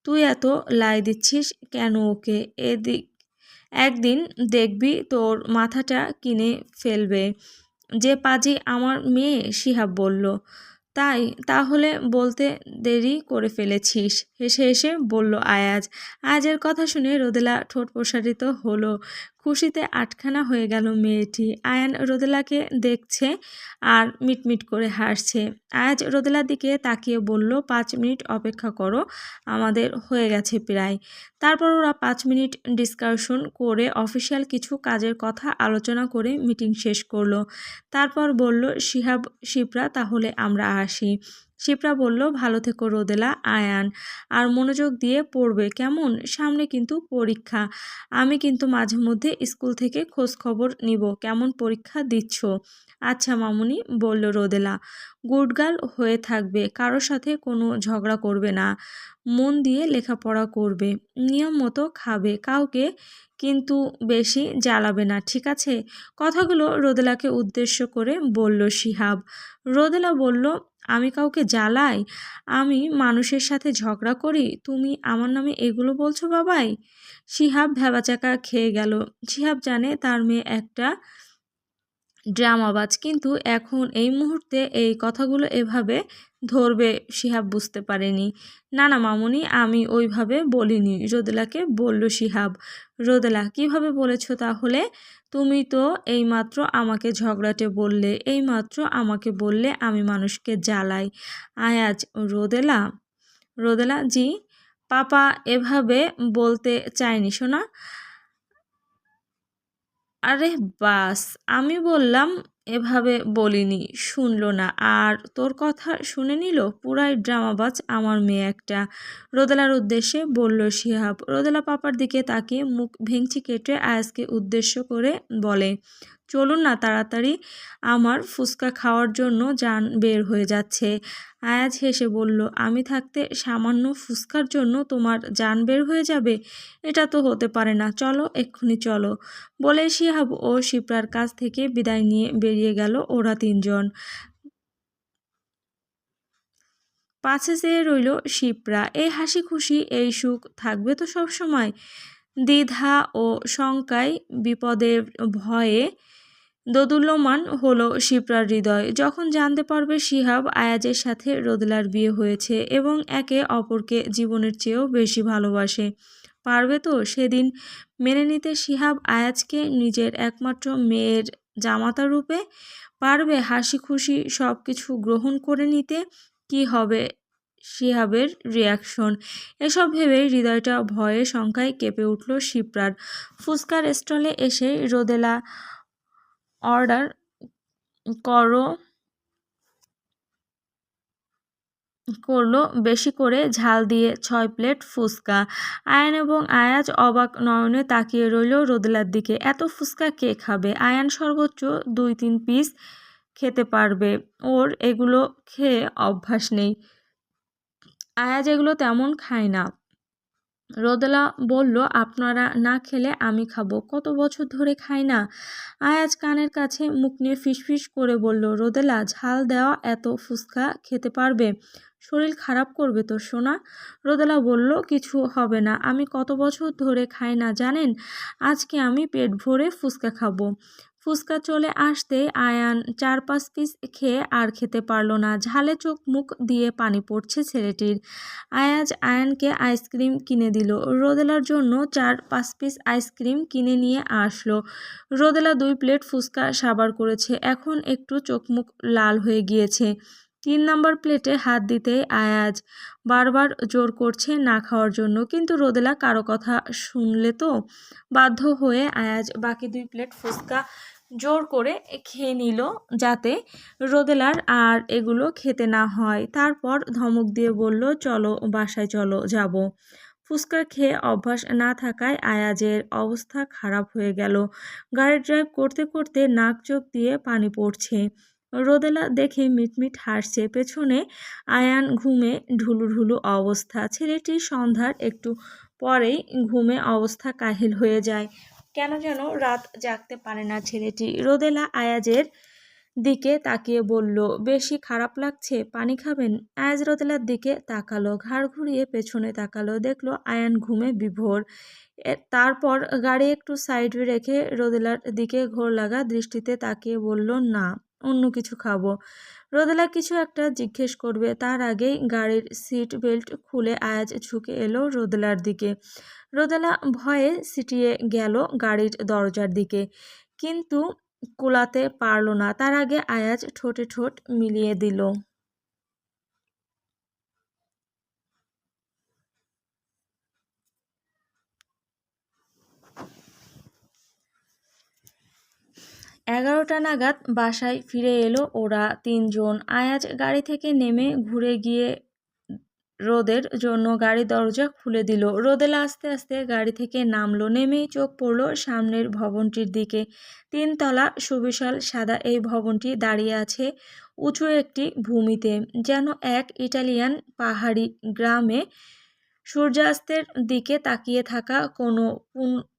তুই এত লাই দিচ্ছিস কেন ওকে? একদিন দেখবি তোর মাথাটা কিনে ফেলবে। যে পাজি আমার মেয়ে, শিহাব বলল। তাহলে বলতে দেরি করে ফেলেছিস, হেসে হেসে বলল আয়াজ। আয়াজের কথা শুনে রোদেলা ঠোঁট প্রসারিত হলো। খুশিতে আটখানা হয়ে গেল মেয়েটি। আয়ান রোদেলাকে দেখছে আর মিটমিট করে হাসছে। আয়াজ রোদেলার দিকে তাকিয়ে বলল, 5 মিনিট অপেক্ষা করো, আমাদের হয়ে গেছে প্রায়। তারপর ওরা 5 মিনিট ডিসকাশন করে অফিসিয়াল কিছু কাজের কথা আলোচনা করে মিটিং শেষ করলো। তারপর বলল শিহাব, শিপ্রা, তাহলে আমরা আসি। শিপ্রা বলল, ভালো থেকো রোদেলা। আয়ান, আর মনোযোগ দিয়ে পড়বে কেমন? সামনে কিন্তু পরীক্ষা। আমি কিন্তু মাঝে মধ্যে স্কুল থেকে খোঁজ খবর নিব কেমন পরীক্ষা দিচ্ছ। আচ্ছা মামুনি, বলল রোদেলা। গুড গার্ল হয়ে থাকবে, কারোর সাথে কোনো ঝগড়া করবে না, মন দিয়ে লেখাপড়া করবে, নিয়ম মতো খাবে, কাউকে কিন্তু বেশি জ্বালাবে না, ঠিক আছে? কথাগুলো রোদেলাকে উদ্দেশ্য করে বলল শিহাব। রোদেলা বলল, আমি কাউকে জ্বালাই? আমি মানুষের সাথে ঝগড়া করি? তুমি আমার নামে এগুলো বলছো বাবাই? শিহাব ভ্যাবাচাকা খেয়ে গেল। শিহাব জানে তার মেয়ে একটা ড্রামাবাজ, কিন্তু এখন এই মুহূর্তে এই কথাগুলো এভাবে ধরবে শিহাব বুঝতে পারেনি। না না মামুনি, আমি ওইভাবে বলিনি, রোদেলাকে বলল শিহাব। রোদেলা, কিভাবে বলেছ তাহলে? তুমি তো এইমাত্র আমাকে ঝগড়াটে বললে, এইমাত্র আমাকে বললে আমি মানুষকে জ্বালাই। আয়াজ, রোদেলা, জি, পাপা এভাবে বলতে চায়নি সোনা। আরে বাস, আমি বললাম এভাবে বলিনি, শুনলো না আর তোর কথা শুনে নিল, পুরাই ড্রামাবাজ আমার মেয়ে একটা। রোদেলার উদ্দেশ্যে বলল শিহাব। রোদেলা পাপার দিকে তাকিয়ে মুখ ভেঙচি কেটে আয়াজকে উদ্দেশ্য করে বলে, চলুন না তাড়াতাড়ি, আমার ফুচকা খাওয়ার জন্য জান বের হয়ে যাচ্ছে। আয়াজ হেসে বলল, আমি থাকতে সামান্য ফুচকার জন্য তোমার জান বের হয়ে যাবে? এটা তো হতে পারে না, চলো এক্ষুনি চলো। বলে শিহাব ও শিপ্রার কাছ থেকে বিদায় নিয়ে বেরিয়ে গেল ওরা তিনজন। পাশে চেয়ে রইল শিপ্রা। এই হাসি খুশি, এই সুখ থাকবে তো সব সময়? দ্বিধা ও শঙ্কায়, বিপদের ভয়ে দোদুল্যমান হলো শিপ্রার হৃদয়। যখন জানতে পারবে শিহাব আয়াজের সাথে রোদেলার বিয়ে হয়েছে এবং একে অপরকে জীবনের চেয়েও বেশি ভালোবাসে, পারবে তো সেদিন মেনে নিতে শিহাব আয়াজকে নিজের একমাত্র মেয়ের জামাতা রূপে? পারবে হাসি খুশি সব কিছু গ্রহণ করে নিতে? কি হবে শিহাবের রিয়াকশন? এসব ভেবেই হৃদয়টা ভয়ে শঙ্কায় কেঁপে উঠল শিপ্রার। ফুচকার স্টলে এসে রোদেলা অর্ডার করলো বেশি করে ঝাল দিয়ে 6 প্লেট ফুচকা। আয়ান এবং আয়াজ অবাক নয়নে তাকিয়ে রইল রোদেলার দিকে। এত ফুচকা কে খাবে? আয়ান সর্বোচ্চ 2-3 পিস খেতে পারবে, ওর এগুলো খেয়ে অভ্যাস নেই। আয়াজ এগুলো তেমন খায় না। রোদেলা বলল, আপনারা না খেলে আমি খাবো, কত বছর ধরে খাই না। আয়াজ কানের কাছে মুখ নিয়ে ফিসফিস করে বলল, রোদেলা ঝাল দেওয়া এত ফুচকা খেতে পারবে? শরীর খারাপ করবে তো সোনা। রোদেলা বলল, কিছু হবে না, আমি কত বছর ধরে খাই না জানেন? আজকে আমি পেট ভরে ফুচকা খাবো। ফুচকা চলে আসতেই আয়ান 4-5 পিস খেয়ে আর খেতে পারল না। ঝালে চোখ মুখ দিয়ে পানি পড়ছে ছেলেটির। আয়াজ আয়ানকে আইসক্রিম কিনে দিল। রোদেলার জন্য 4-5 পিস আইসক্রিম কিনে নিয়ে আসলো। রোদেলা 2 প্লেট ফুচকা সাবার করেছে, এখন একটু চোখ মুখ লাল হয়ে গিয়েছে। 3 নাম্বার প্লেটে হাত দিতেই আয়াজ বারবার জোর করছে না খাওয়ার জন্য, কিন্তু রোদেলা কারো কথা শুনলে তো। বাধ্য হয়ে আয়াজ বাকি 2 প্লেট ফুচকা জোর করে খেয়ে নিল, যাতে রোদেলার আর এগুলো খেতে না হয়। তারপর ধমক দিয়ে বলল, চলো বাসায় চলো যাব। ফুচকা খেয়ে অভ্যাস না থাকায় আয়াজের অবস্থা খারাপ হয়ে গেল। গাড়ি ড্রাইভ করতে করতে নাক চোখ দিয়ে পানি পড়ছে। রোদেলা দেখে মিটমিট হাসছে। পেছনে আয়ান ঘুমে ঢুলুঢুলু অবস্থা। ছেলেটির সন্ধ্যার একটু পরেই ঘুমে অবস্থা কাহিল হয়ে যায়। কেন যেন রাত জাগতে পারে না ছেলেটি। রোদেলা আয়াজের দিকে তাকিয়ে বলল, বেশি খারাপ লাগছে, পানি খাবেন? আয়াজ রোদেলার দিকে তাকালো, ঘাড় ঘুরিয়ে পেছনে তাকালো, দেখলো আয়ান ঘুমে বিভোর। তারপর গাড়ি একটু সাইডে রেখে রোদেলার দিকে ঘোর লাগা দৃষ্টিতে তাকিয়ে বলল, না, অন্য কিছু খাবো। রোদেলা কিছু একটা জিজ্ঞেস করবে, তার আগেই গাড়ির সিট বেল্ট খুলে আয়াজ ঝুঁকে এলো রোদেলার দিকে। রোদেলা ভয়ে সিটিয়ে গেল গাড়ির দরজার দিকে, কিন্তু কুলাতে পারল না। তার আগে আয়াজ ঠোঁটে ঠোঁট মিলিয়ে দিল। এগারোটা নাগাদ বাসায় ফিরে এলো ওরা তিনজন। আয়াজ গাড়ি থেকে নেমে ঘুরে গিয়ে রোদের জন্য গাড়ির দরজা খুলে দিল। রোদেলা আস্তে আস্তে গাড়ি থেকে নামলো। নেমেই চোখ পড়ল সামনের ভবনটির দিকে। 3 তলা সুবিশাল সাদা এই ভবনটি দাঁড়িয়ে আছে উঁচু একটি ভূমিতে, যেন এক ইটালিয়ান পাহাড়ি গ্রামে সূর্যাস্তের দিকে তাকিয়ে থাকা কোনো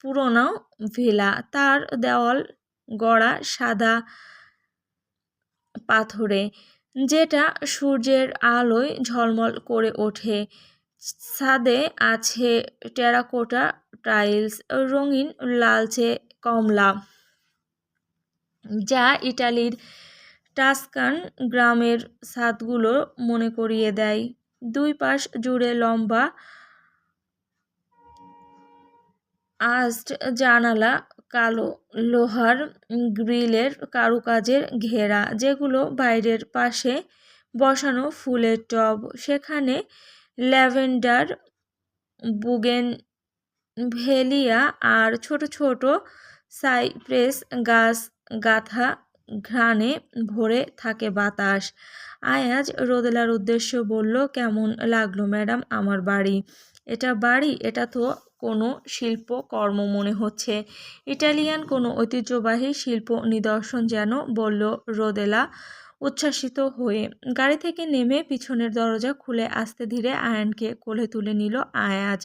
পুরনো ভিলা। তার দেওয়াল গড়া সাদা পাথরে, যেটা সূর্যের আলোয় ঝলমল করে ওঠে। ছাদে আছে টেরাকোটা টাইলস, রঙিন লালচে কমলা, যা ইটালির টাস্কান গ্রামের ছাদগুলো মনে করিয়ে দেয়। 2 পাশ জুড়ে লম্বা আস্ট জানালা, কালো লোহার গ্রিলের কারুকাজের ঘেরা, যেগুলো বাইরের পাশে বসানো ফুলের টব, সেখানে ল্যাভেন্ডার বুগেন ভেলিয়া আর ছোট ছোট সাইপ্রেস গাছ গাথা ঘ্রাণে ভরে থাকে বাতাস। আয়াজ রোদেলার উদ্দেশ্য বলল, কেমন লাগলো ম্যাডাম আমার বাড়ি? এটা বাড়ি? এটা তো কোনো শিল্পকর্ম মনে হচ্ছে, ইটালিয়ান কোনো ঐতিহ্যবাহী শিল্প নিদর্শন যেন, বলল রোদেলা উচ্ছ্বাসিত হয়ে। গাড়ি থেকে নেমে পিছনের দরজা খুলে আস্তে ধীরে আয়ানকে কোলে তুলে নিল আয়াজ।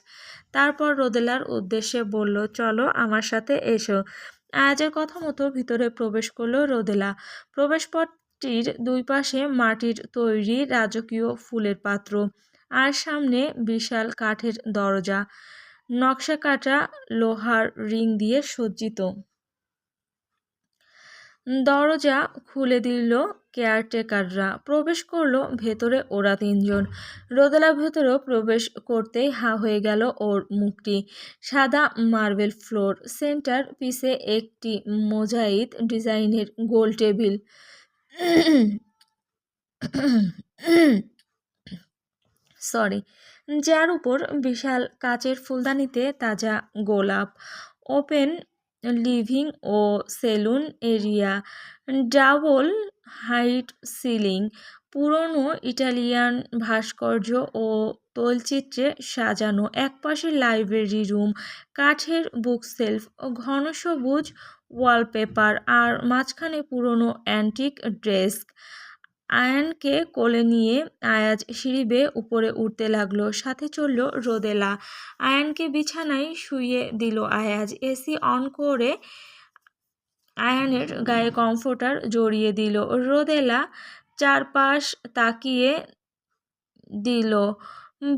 তারপর রোদেলার উদ্দেশ্যে বলল, চলো আমার সাথে এসো। আয়াজের কথা মতো ভিতরে প্রবেশ করলো রোদেলা। প্রবেশপথটির দুই পাশে মাটির তৈরি রাজকীয় ফুলের পাত্র, আর সামনে বিশাল কাঠের দরজা, নকশা কাটা লোহার রিং দিয়ে সজ্জিত। দরজা খুলে দিল কেয়ারটেকাররা। প্রবেশ করলো ভেতরে ওরা তিনজন। রোদেলা ভেতরেও প্রবেশ করতেই হা হয়ে গেল ওর মুখটি। সাদা মার্বেল ফ্লোর, সেন্টার পিসে একটি মোজাইক ডিজাইনের গোল টেবিল, যার উপর বিশাল কাচের ফুলদানিতে তাজা গোলাপ। ওপেন লিভিং ও salon area, double height ceiling, পুরনো ইটালিয়ান ভাস্কর্য ও তৈলচিত্রে সাজানো। একপাশে লাইব্রেরি রুম, কাঠের বুক সেলফ, ঘন সবুজ ওয়ালপেপার, আর মাঝখানে পুরনো অ্যান্টিক ডেস্ক। আয়ানকে কোলে নিয়ে আয়াজ সিঁড়ি বেয়ে উপরে উঠতে লাগলো। সাথে চলল রোদেলা। আয়ানকে বিছানায় শুইয়ে দিল আয়াজ। এসি অন করে আয়ানের গায়ে কমফোর্টার জড়িয়ে দিল। রোদেলা চারপাশ তাকিয়ে দিল।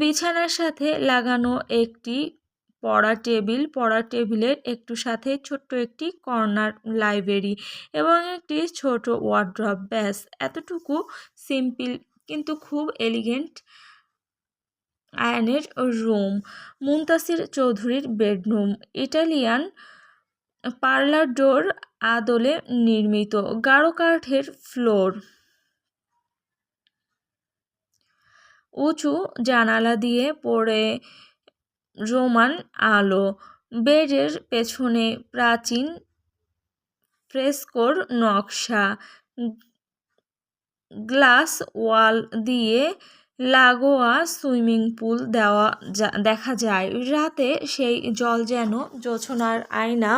বিছানার সাথে লাগানো একটি পড়া টেবিলের একটু সাথে ছোট্ট একটি কর্নার লাইব্রেরি এবং একটি ছোট ওয়ার্ড্রব। ব্যাস এতটুকু। সিম্পল কিন্তু খুব এলিগেন্ট আয়ানের রুম। মুনতাসির চৌধুরীর বেডরুম, ইটালিয়ান পার্লার ডোর আদলে নির্মিত, গাঢ় কাঠের ফ্লোর, উঁচু জানালা দিয়ে পড়ে রোমান আলো। বেডের পেছনে প্রাচীন ফ্রেস্কোর নকশা, গ্লাস ওয়াল দিয়ে লাগোয়া সুইমিং পুল দেখা যায়। রাতে সেই জল যেন জোছনার আয়না।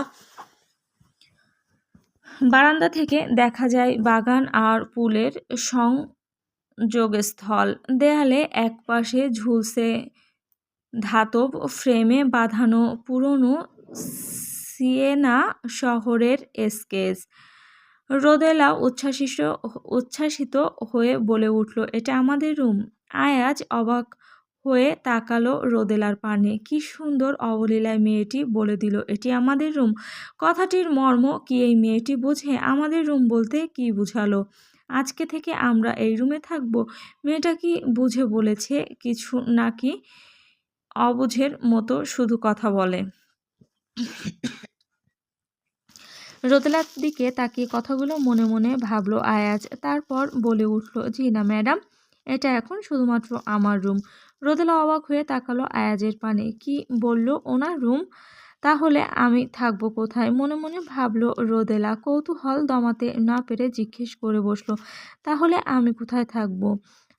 বারান্দা থেকে দেখা যায় বাগান আর পুলের সংযোগস্থল। দেয়ালে একপাশে ঝুলছে ধাতব ফ্রেমে বাঁধানো পুরনো সিয়েনা শহরের স্কেচ। রোদেলা উচ্ছ্বাসিত হয়ে বলে উঠল, এটা আমাদের রুম? আয়াজ অবাক হয়ে তাকালো রোদেলার পানে। কি সুন্দর অবলীলায় মেয়েটি বলে দিল, এটি আমাদের রুম। কথাটির মর্ম কি এই মেয়েটি বোঝে? আমাদের রুম বলতে কি বুঝালো? আজকে থেকে আমরা এই রুমে থাকবো? মেয়েটা কি বুঝে বলেছে কিছু, নাকি অবুঝের মতো শুধু কথা বলে? রোদেলার দিকে তাকিয়ে কথাগুলো মনে মনে ভাবলো আয়াজ। তারপর বলে উঠল, জি না ম্যাডাম, এটা এখন শুধুমাত্র আমার রুম। রোদেলা অবাক হয়ে তাকালো আয়াজের পানে। কি বলল, ওনার রুম? তাহলে আমি থাকবো কোথায়? মনে মনে ভাবলো রোদেলা। কৌতূহল দমাতে না পেরে জিজ্ঞেস করে বসলো, তাহলে আমি কোথায় থাকবো?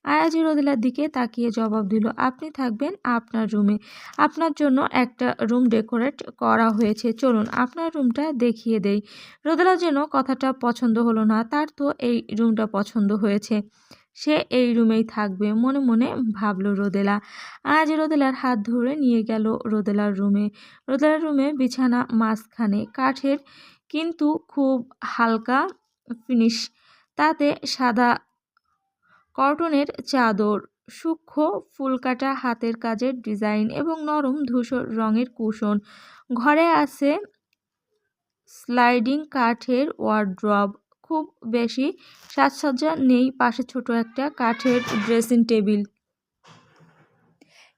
আয়াজ রোদেলার দিকে তাকিয়ে জবাব দিল, আপনি থাকবেন আপনার রুমে। আপনার জন্য একটা রুম ডেকোরেট করা হয়েছে, চলুন আপনার রুমটা দেখিয়ে দেই। রোদেলার যেন কথাটা পছন্দ হলো না। তার তো এই রুমটা পছন্দ হয়েছে, সে এই রুমেই থাকবে, মনে মনে ভাবলো রোদেলা। আজ রোদেলার হাত ধরে নিয়ে গেল রোদেলার রুমে। রোদেলার রুমে বিছানা মাঝখানে, কাঠের কিন্তু খুব হালকা ফিনিশ, তাতে সাদা কটনের চাদর, সূক্ষ্ম ফুলকাটা হাতের কাজের ডিজাইন এবং নরম ধূসর রঙের কুশন। ঘরে আছে স্লাইডিং কাঠের ওয়ার্ড্রব। খুব বেশি সাজসজ্জা নেই। পাশে ছোট একটা কাঠের ড্রেসিং টেবিল,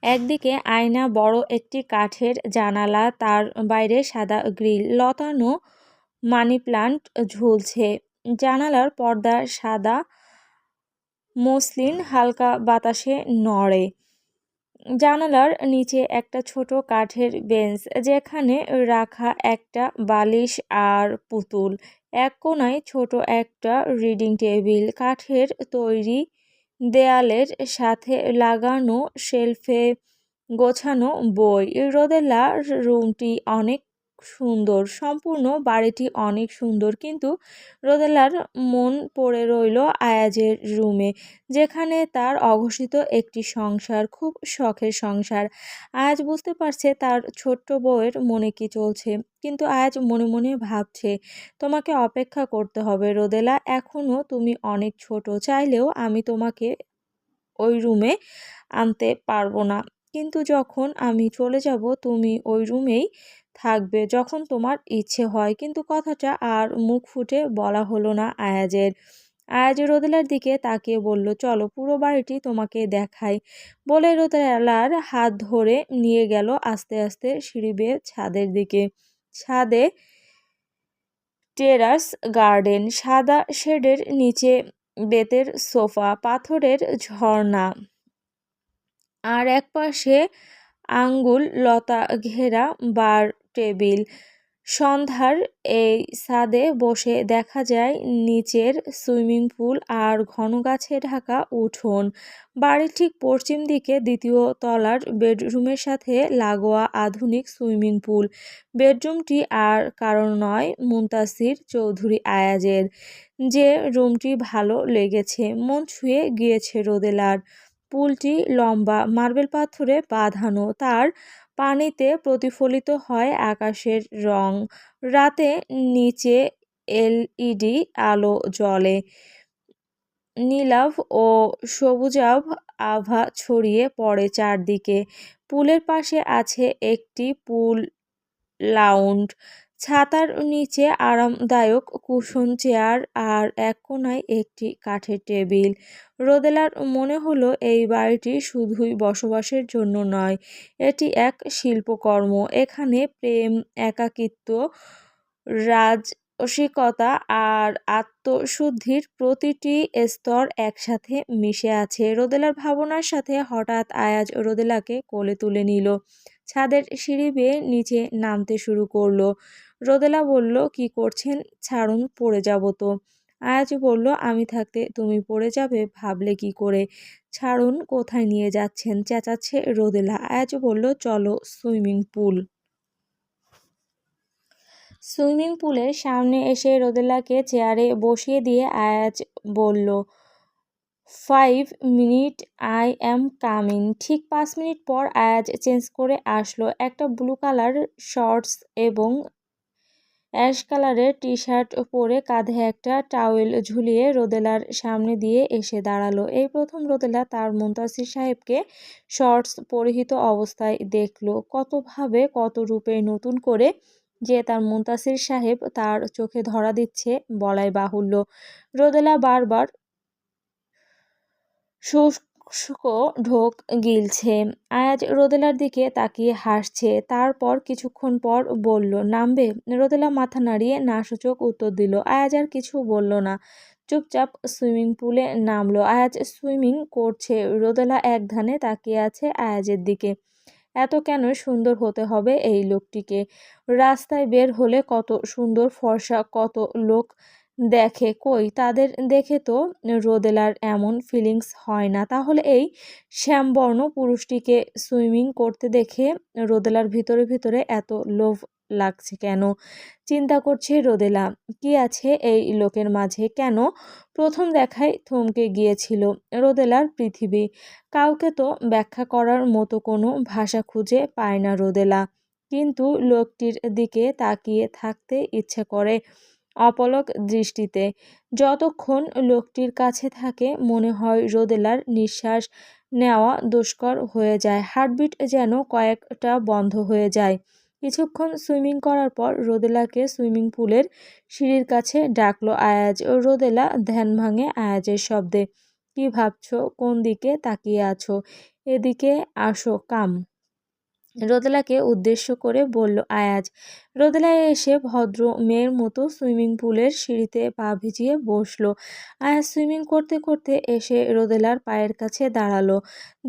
একদিকে আয়না, বড় একটি কাঠের জানালা, তার বাইরে সাদা গ্রিল, লতানো মানি প্লান্ট ঝুলছে। জানালার পর্দা সাদা মসলিন, হালকা বাতাসে নড়ে। জানালার নিচে একটা ছোট কাঠের বেঞ্চ, যেখানে রাখা একটা বালিশ আর পুতুল। এক কোণায় ছোট একটা রিডিং টেবিল, কাঠের তৈরি দেয়ালের সাথে লাগানো শেলফে গোছানো বই। রোদেলার রুমটি অনেক সুন্দর, সম্পূর্ণ বাড়িটি অনেক সুন্দর, কিন্তু রোদেলার মন পড়ে রইল আয়াজের রুমে, যেখানে তার অঘোষিত একটি সংসার, খুব শখের সংসার। আয়াজ বুঝতে পারছে তার ছোট্ট বউয়ের মনে কি চলছে, কিন্তু আয়াজ মনে মনে ভাবছে, তোমাকে অপেক্ষা করতে হবে রোদেলা, এখনো তুমি অনেক ছোট, চাইলেও আমি তোমাকে ওই রুমে আনতে পারবো না, কিন্তু যখন আমি চলে যাব তুমি ওই রুমেই থাকবে যখন তোমার ইচ্ছে হয়। কিন্তু কথাটা আর মুখ ফুটে বলা হলো না আয়াজের। আয়াজ রোদেলার দিকে তাকিয়ে বলল, চলো পুরো বাড়িটি তোমাকে দেখাই। বলে রোদেলার হাত ধরে নিয়ে গেল আস্তে আস্তে সিঁড়ি বেয়ে ছাদের দিকে। ছাদে টেরাস গার্ডেন, সাদা শেডের নিচে বেতের সোফা, পাথরের ঝর্ণা, আর একপাশে আঙ্গুল লতা ঘেরা বার টেবিল। সন্ধ্যার এই ছাদে বসে দেখা যায় নিচের সুইমিং পুল আর ঘন গাছে ঢাকা উঠোন। বাড়ির ঠিক পশ্চিম দিকে দ্বিতীয় তলার বেডরুমের সাথে লাগোয়া আধুনিক সুইমিং পুল। বেডরুমটি আর কারণ নয়, মুনতাসির চৌধুরী আয়াজের। যে রুমটি ভালো লেগেছে, মন ছুঁয়ে গিয়েছে রোদেলার। পুলটি লম্বা, মার্বেল পাথরে বাঁধানো, তার পানিতে প্রতিফলিত হয় আকাশের রং। রাতে নিচে এলইডি আলো জ্বলে, নীলাভ ও সবুজাভ আভা ছড়িয়ে পড়ে চারদিকে। পুলের পাশে আছে একটি পুল লাউঞ্জ, ছাতার নিচে আরামদায়ক কুশন চেয়ার, আর এক কোণায় একটি কাঠের টেবিল। রোদেলার মনে হলো এই বাড়িটি শুধুই বসবাসের জন্য নয়, এটি এক শিল্পকর্ম। এখানে প্রেম, একাকিত্ব, রাজসিকতা আর আত্মশুদ্ধির প্রতিটি স্তর একসাথে মিশে আছে। রোদেলার ভাবনার সাথে হঠাৎ আয়াজ রোদেলাকে কোলে তুলে নিল, ছাদের সিঁড়ি বেয়ে নিচে নামতে শুরু করলো। রোদেলা বলল, কি করছেন, ছাড়ুন, পড়ে যাব তো। আয়াজ বলল, আমি থাকতে তুমি পড়ে যাবে ভাবলে কি করে, ছাড়ুন, কোথায় নিয়ে যাচ্ছেন, চেঁচাচ্ছে রোদেলা। আয়াজ বলল, চলো সুইমিং পুল। সুইমিং পুলের সামনে এসে রোদেলাকে চেয়ারে বসিয়ে দিয়ে আয়াজ বলল, 5 মিনিট, আই অ্যাম কামিং। ঠিক 5 মিনিট পর আয়াজ চেঞ্জ করে আসলো, একটা ব্লু কালার শর্টস এবং অ্যাশ কালারের টি শার্ট পরে কাঁধে একটা টাওয়েল ঝুলিয়ে রোদেলার সামনে দিয়ে এসে দাঁড়ালো। এই প্রথম রোদেলা তার মুনতাসির সাহেবকে শর্টস পরিহিত অবস্থায় দেখলো। কত ভাবে, কত রূপে নতুন করে যে তার মুনতাসির সাহেব তার চোখে ধরা দিচ্ছে বলাই বাহুল্য। রোদেলা বারবার শুষ্ক ঢোক গিলছে। আয়াজ রোদেলার দিকে তাকিয়ে হাসছে, তারপর কিছুক্ষণ পর বলল, নামবে। রোদেলা মাথা নাড়িয়ে নাসূচক উত্তর দিল। আয়াজ আর কিছু বলল না, চুপচাপ সুইমিং পুলে নামলো। আয়াজ সুইমিং করছে, রোদেলা এক ধ্যানে তাকিয়ে আছে আয়াজের দিকে। এত কেন সুন্দর হতে হবে এই লোকটিকে? রাস্তায় বের হলে কত সুন্দর ফর্সা কত লোক দেখে, কই তাদের দেখে তো রোদেলার এমন ফিলিংস হয় না, তাহলে এই শ্যামবর্ণ পুরুষটিকে সুইমিং করতে দেখে রোদেলার ভিতরে ভিতরে এত লোভ লাগছে কেন? চিন্তা করছে রোদেলা, কি আছে এই লোকের মাঝে, কেন প্রথম দেখায় থমকে গিয়েছিল রোদেলার পৃথিবী। কাউকে তো ব্যাখ্যা করার মতো কোনো ভাষা খুঁজে পায় না রোদেলা, কিন্তু লোকটির দিকে তাকিয়ে থাকতে ইচ্ছে করে অপলক দৃষ্টিতে। যতক্ষণ লোকটির কাছে থাকে মনে হয় রোদেলার নিঃশ্বাস নেওয়া দুষ্কর হয়ে যায়, হার্টবিট যেন কয়েকটা বন্ধ হয়ে যায়। কিছুক্ষণ সুইমিং করার পর রোদেলাকে সুইমিং পুলের সিঁড়ির কাছে ডাকলো আয়াজ। রোদেলা ধ্যান ভাঙে আয়াজের শব্দে। কি ভাবছো, কোন দিকে তাকিয়ে আছো, এদিকে আসো, কাম। রোদেলাকে উদ্দেশ্য করে বলল আয়াজ। রোদেলা এসে ভদ্র মেয়ের মতো সুইমিং পুলের সিঁড়িতে পা ভিজিয়ে বসলো। আয়াজ সুইমিং করতে করতে এসে রোদেলার পায়ের কাছে দাঁড়ালো।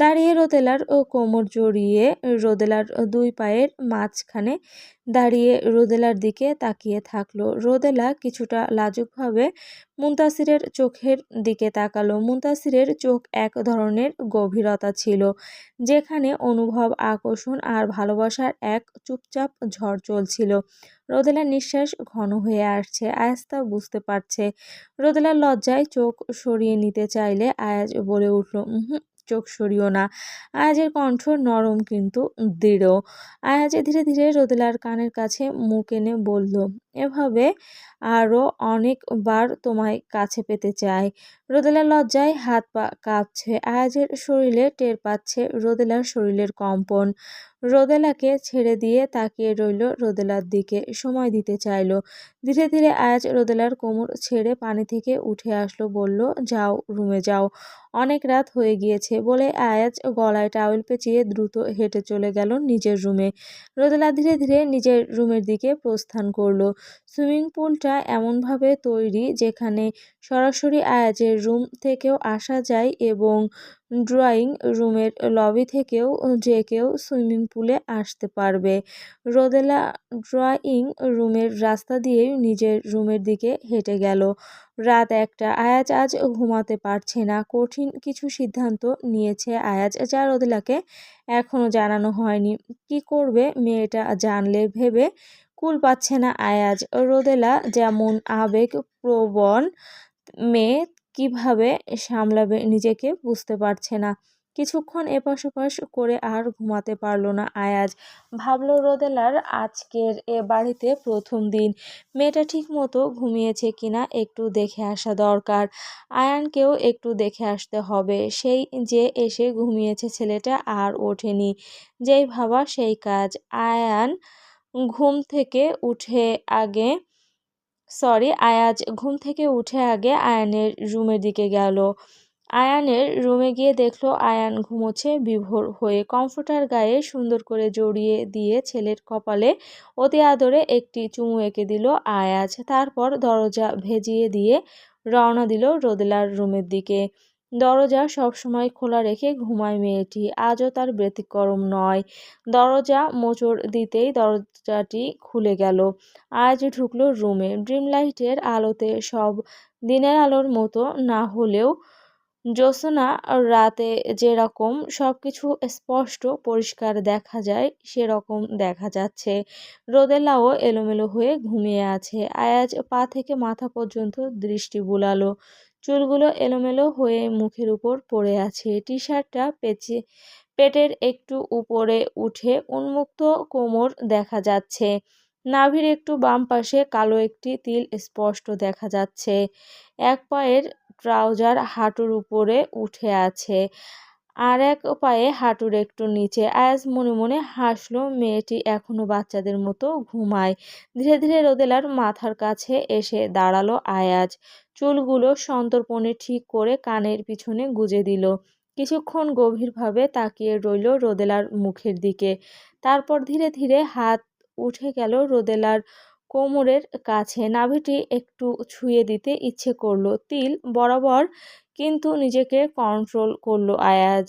দাঁড়িয়ে রোদেলার কোমর জড়িয়ে রোদেলার দুই পায়ের মাঝখানে দাঁড়িয়ে রোদেলার দিকে তাকিয়ে থাকলো। রোদেলা কিছুটা লাজুকভাবে মুনতাসিরের চোখের দিকে তাকালো। মুনতাসিরের চোখ এক ধরনের গভীরতা ছিল, যেখানে অনুভব, আকর্ষণ আর ভালোবাসার এক চুপচাপ ঝড় চলছিল। রোদেলার নিঃশ্বাস ঘন হয়ে আসছে, আয়াজ তা বুঝতে পারছে। রোদেলার লজ্জায় চোখ সরিয়ে নিতে চাইলে আয়াজ বলে উঠল, চোখ সরিও না। আয়াজের কণ্ঠ নরম কিন্তু দৃঢ়। আয়াজ ধীরে ধীরে রোদেলার কানের কাছে মুখ এনে বলল, এভাবে আরও অনেকবার তোমায় কাছে পেতে চাই। রোদেলার লজ্জায় হাত পা কাঁপছে। আয়াজের শরীরে টের পাচ্ছে রোদেলার শরীরের কম্পন। রোদেলাকে ছেড়ে দিয়ে তাকিয়ে রইল রোদেলার দিকে, সময় দিতে চাইল। ধীরে ধীরে আয়াজ রোদেলার কোমর ছেড়ে পানি থেকে উঠে আসলো, বলল, যাও, রুমে যাও, অনেক রাত হয়ে গিয়েছে। বলে আয়াজ গলায় টাওয়েল পেঁচিয়ে দ্রুত হেঁটে চলে গেল নিজের রুমে। রোদেলা ধীরে ধীরে নিজের রুমের দিকে প্রস্থান করলো। সুইমিং পুলটা এমনভাবে তৈরি যেখানে সরাসরি আয়াজের রুম থেকেও আসা যায় এবং ড্রয়িং রুমের লবি থেকেও যে কেউ সুইমিং পুলে আসতে পারবে। রোদেলা ড্রয়িং রুমের রাস্তা দিয়েই নিজের রুমের দিকে হেঁটে গেল। রাত 1টা। আয়াজ আজ ঘুমাতে পারছে না। কঠিন কিছু সিদ্ধান্ত নিয়েছে আয়াজ, যা রোদেলাকে এখনো জানানো হয়নি। কি করবে মেয়েটা জানলে ভেবে কুল পাচ্ছে না আয়াজ। রোদেলা যেমন আবেগপ্রবণ মেয়ে, কিভাবে সামলাবে নিজেকে বুঝতে পারছে না। কিছুক্ষণ এপাশ ওপাশ করে আর ঘুমাতে পারল না আয়াজ। ভাবল, রোদেলার আজকের এ বাড়িতে প্রথম দিন, মেয়েটা ঠিক মতো ঘুমিয়েছে কিনা একটু দেখে আসা দরকার। আয়ানকেও একটু দেখে আসতে হবে। সেই যে এসে ঘুমিয়েছে ছেলেটা, আর ওঠেনি। যেই ভাবা সেই কাজ। ঘুম থেকে উঠে আগে আয়াজ ঘুম থেকে উঠে আগে আয়ানের রুমের দিকে গেল। আয়ানের রুমে গিয়ে দেখলো আয়ান ঘুমোচ্ছে বিভোর হয়ে। কমফোর্টার গায়ে সুন্দর করে জড়িয়ে দিয়ে ছেলের কপালে অতি আদরে একটি চুমু এঁকে দিল আয়াজ। তারপর দরজা ভেজিয়ে দিয়ে রওনা দিল রোদেলার রুমের দিকে। দরজা সবসময় খোলা রেখে ঘুমায় মেয়েটি, আজও তার ব্যতিক্রম নয়। দরজা মোচড় দিতেই দরজাটি খুলে গেল। আজ ঢুকলো রুমে। ড্রিম লাইটের আলোতে সব দিনের আলোর মতো না হলেও জ্যোৎস্না রাতে যেরকম সবকিছু স্পষ্ট পরিষ্কার দেখা যায়, সেরকম দেখা যাচ্ছে। রোদেলাও এলোমেলো হয়ে ঘুমিয়ে আছে। আয়াজ পা থেকে মাথা পর্যন্ত দৃষ্টি বুলালো। চুলগুলো এলোমেলো হয়ে মুখের উপর পড়ে আছে। টি শার্টটা পেটের একটু উপরে উঠে উন্মুক্ত কোমর দেখা যাচ্ছে। নাভির একটু বাম পাশে কালো একটি তিল স্পষ্ট দেখা যাচ্ছে। এক পায়ের ট্রাউজার হাঁটুর উপরে উঠে আছে, আর এক পায়ে হাঁটুর একটু নিচে। আয়াজ মনে মনে হাসলো, মেয়েটি এখনো বাচ্চাদের মতো ঘুমায়। ধীরে ধীরে রোদেলার মাথার কাছে এসে দাঁড়ালো আয়াজ। চুলগুলো সন্তর্পণে ঠিক করে কানের পিছনে গুজে দিল। কিছুক্ষণ গভীরভাবে তাকিয়ে রইল রোদেলার মুখের দিকে। তারপর ধীরে ধীরে হাত উঠে গেল রোদেলার কোমরের কাছে। নাভিটি একটু ছুঁয়ে দিতে ইচ্ছে করলো তিল বরাবর, কিন্তু নিজেকে কন্ট্রোল করলো আয়াজ।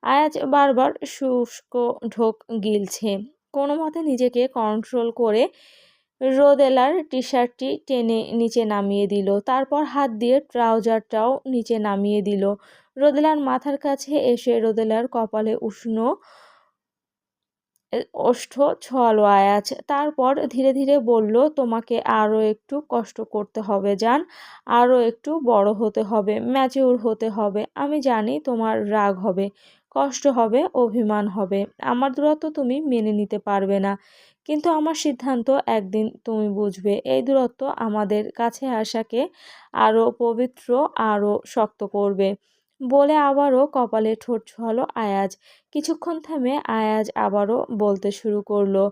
আয়াজ বারবার শুষ্ক ঢোক গিলছে। কোনো মতে নিজেকে কন্ট্রোল করে রোদেলার টি শার্টটি টেনে নিচে নামিয়ে দিল। তারপর হাত দিয়ে ট্রাউজারটাও নিচে নামিয়ে দিল। রোদেলার মাথার কাছে এসে রোদেলার কপালে উষ্ণ ওষ্ঠ ছোঁয়ালো আয়াজ। তারপর ধীরে ধীরে বলল, তোমাকে আরও একটু কষ্ট করতে হবে জান, আরও একটু বড় হতে হবে, ম্যাচিউর হতে হবে। আমি জানি তোমার রাগ হবে, কষ্ট হবে, অভিমান হবে, আমার দূরত্ব তুমি মেনে নিতে পারবে না, কিন্তু আমার সিদ্ধান্ত একদিন তুমি বুঝবে। এই দূরত্ব আমাদের কাছে আসাকে আরও পবিত্র, আরও শক্ত করবে। বলে আবারও কপালে ঠোঁট ছোঁয়ালো আয়াজ। কিছুক্ষণ থেমে আয়াজ আবারও বলতে শুরু করলো,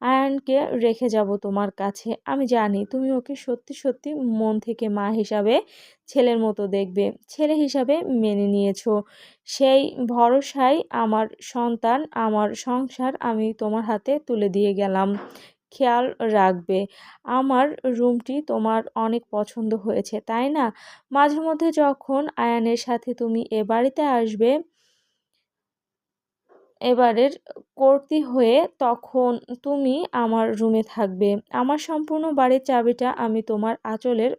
আয়ানকে রেখে যাব তোমার কাছে। আমি জানি তুমি ওকে সত্যি সত্যি মন থেকে মা হিসাবে, ছেলের মতো দেখবে, ছেলে হিসাবে মেনে নিয়েছো। সেই ভরসায় আমার সন্তান, আমার সংসার আমি তোমার হাতে তুলে দিয়ে গেলাম। খেয়াল রাখবে। আমার রুমটি তোমার অনেক পছন্দ হয়েছে, তাই না? মাঝে মধ্যে যখন আয়ানের সাথে তুমি এ বাড়িতে আসবে, এবারের কর্ত্রী হয়ে, তখন তুমি আমার রুমে থাকবে। আমার সম্পূর্ণ বাড়ির চাবিটা আমি তোমার আঁচলের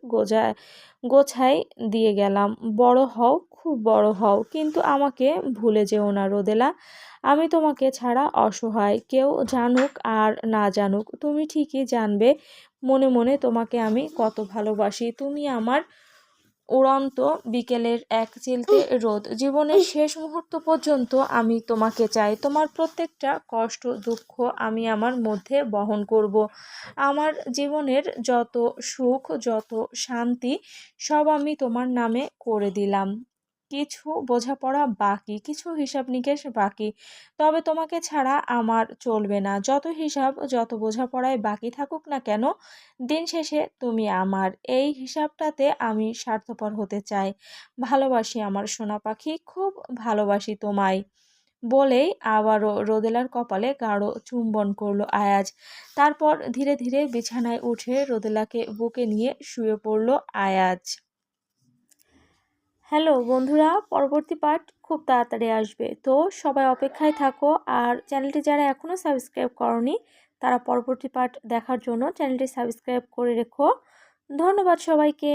গোছায় দিয়ে গেলাম। বড় হও, খুব বড় হও, কিন্তু আমাকে ভুলে যেও না রোদেলা। আমি তোমাকে ছাড়া অসহায়। কেউ জানুক আর না জানুক, তুমি ঠিকই জানবে মনে মনে তোমাকে আমি কত ভালোবাসি। তুমি আমার উড়ন্ত বিকেলের এক চিলতে রোদ। জীবনের শেষ মুহূর্ত পর্যন্ত আমি তোমাকে চাই। তোমার প্রত্যেকটা কষ্ট দুঃখ আমি আমার মধ্যে বহন করব। আমার জীবনের যত সুখ, যত শান্তি, সব আমি তোমার নামে করে দিলাম। কিছু বোঝাপড়া বাকি, কিছু হিসাব নিকেশ বাকি, তবে তোমাকে ছাড়া আমার চলবে না। যত হিসাব, যত বোঝাপড়ায় বাকি থাকুক না কেন, দিন শেষে তুমি আমার। এই হিসাবটাতে আমি স্বার্থপর হতে চাই। ভালোবাসি আমার সোনা পাখি, খুব ভালোবাসি তোমায়। বলেই আবারও রোদেলার কপালে গাঢ় চুম্বন করলো আয়াজ। তারপর ধীরে ধীরে বিছানায় উঠে রোদেলাকে বুকে নিয়ে শুয়ে পড়ল আয়াজ। হ্যালো বন্ধুরা, পরবর্তী পার্ট খুব তাড়াতাড়ি আসবে, তো সবাই অপেক্ষায় থাকো। আর চ্যানেলটি যারা এখনও সাবস্ক্রাইব করনি, তারা পরবর্তী পার্ট দেখার জন্য চ্যানেলটি সাবস্ক্রাইব করে রেখো। ধন্যবাদ সবাইকে।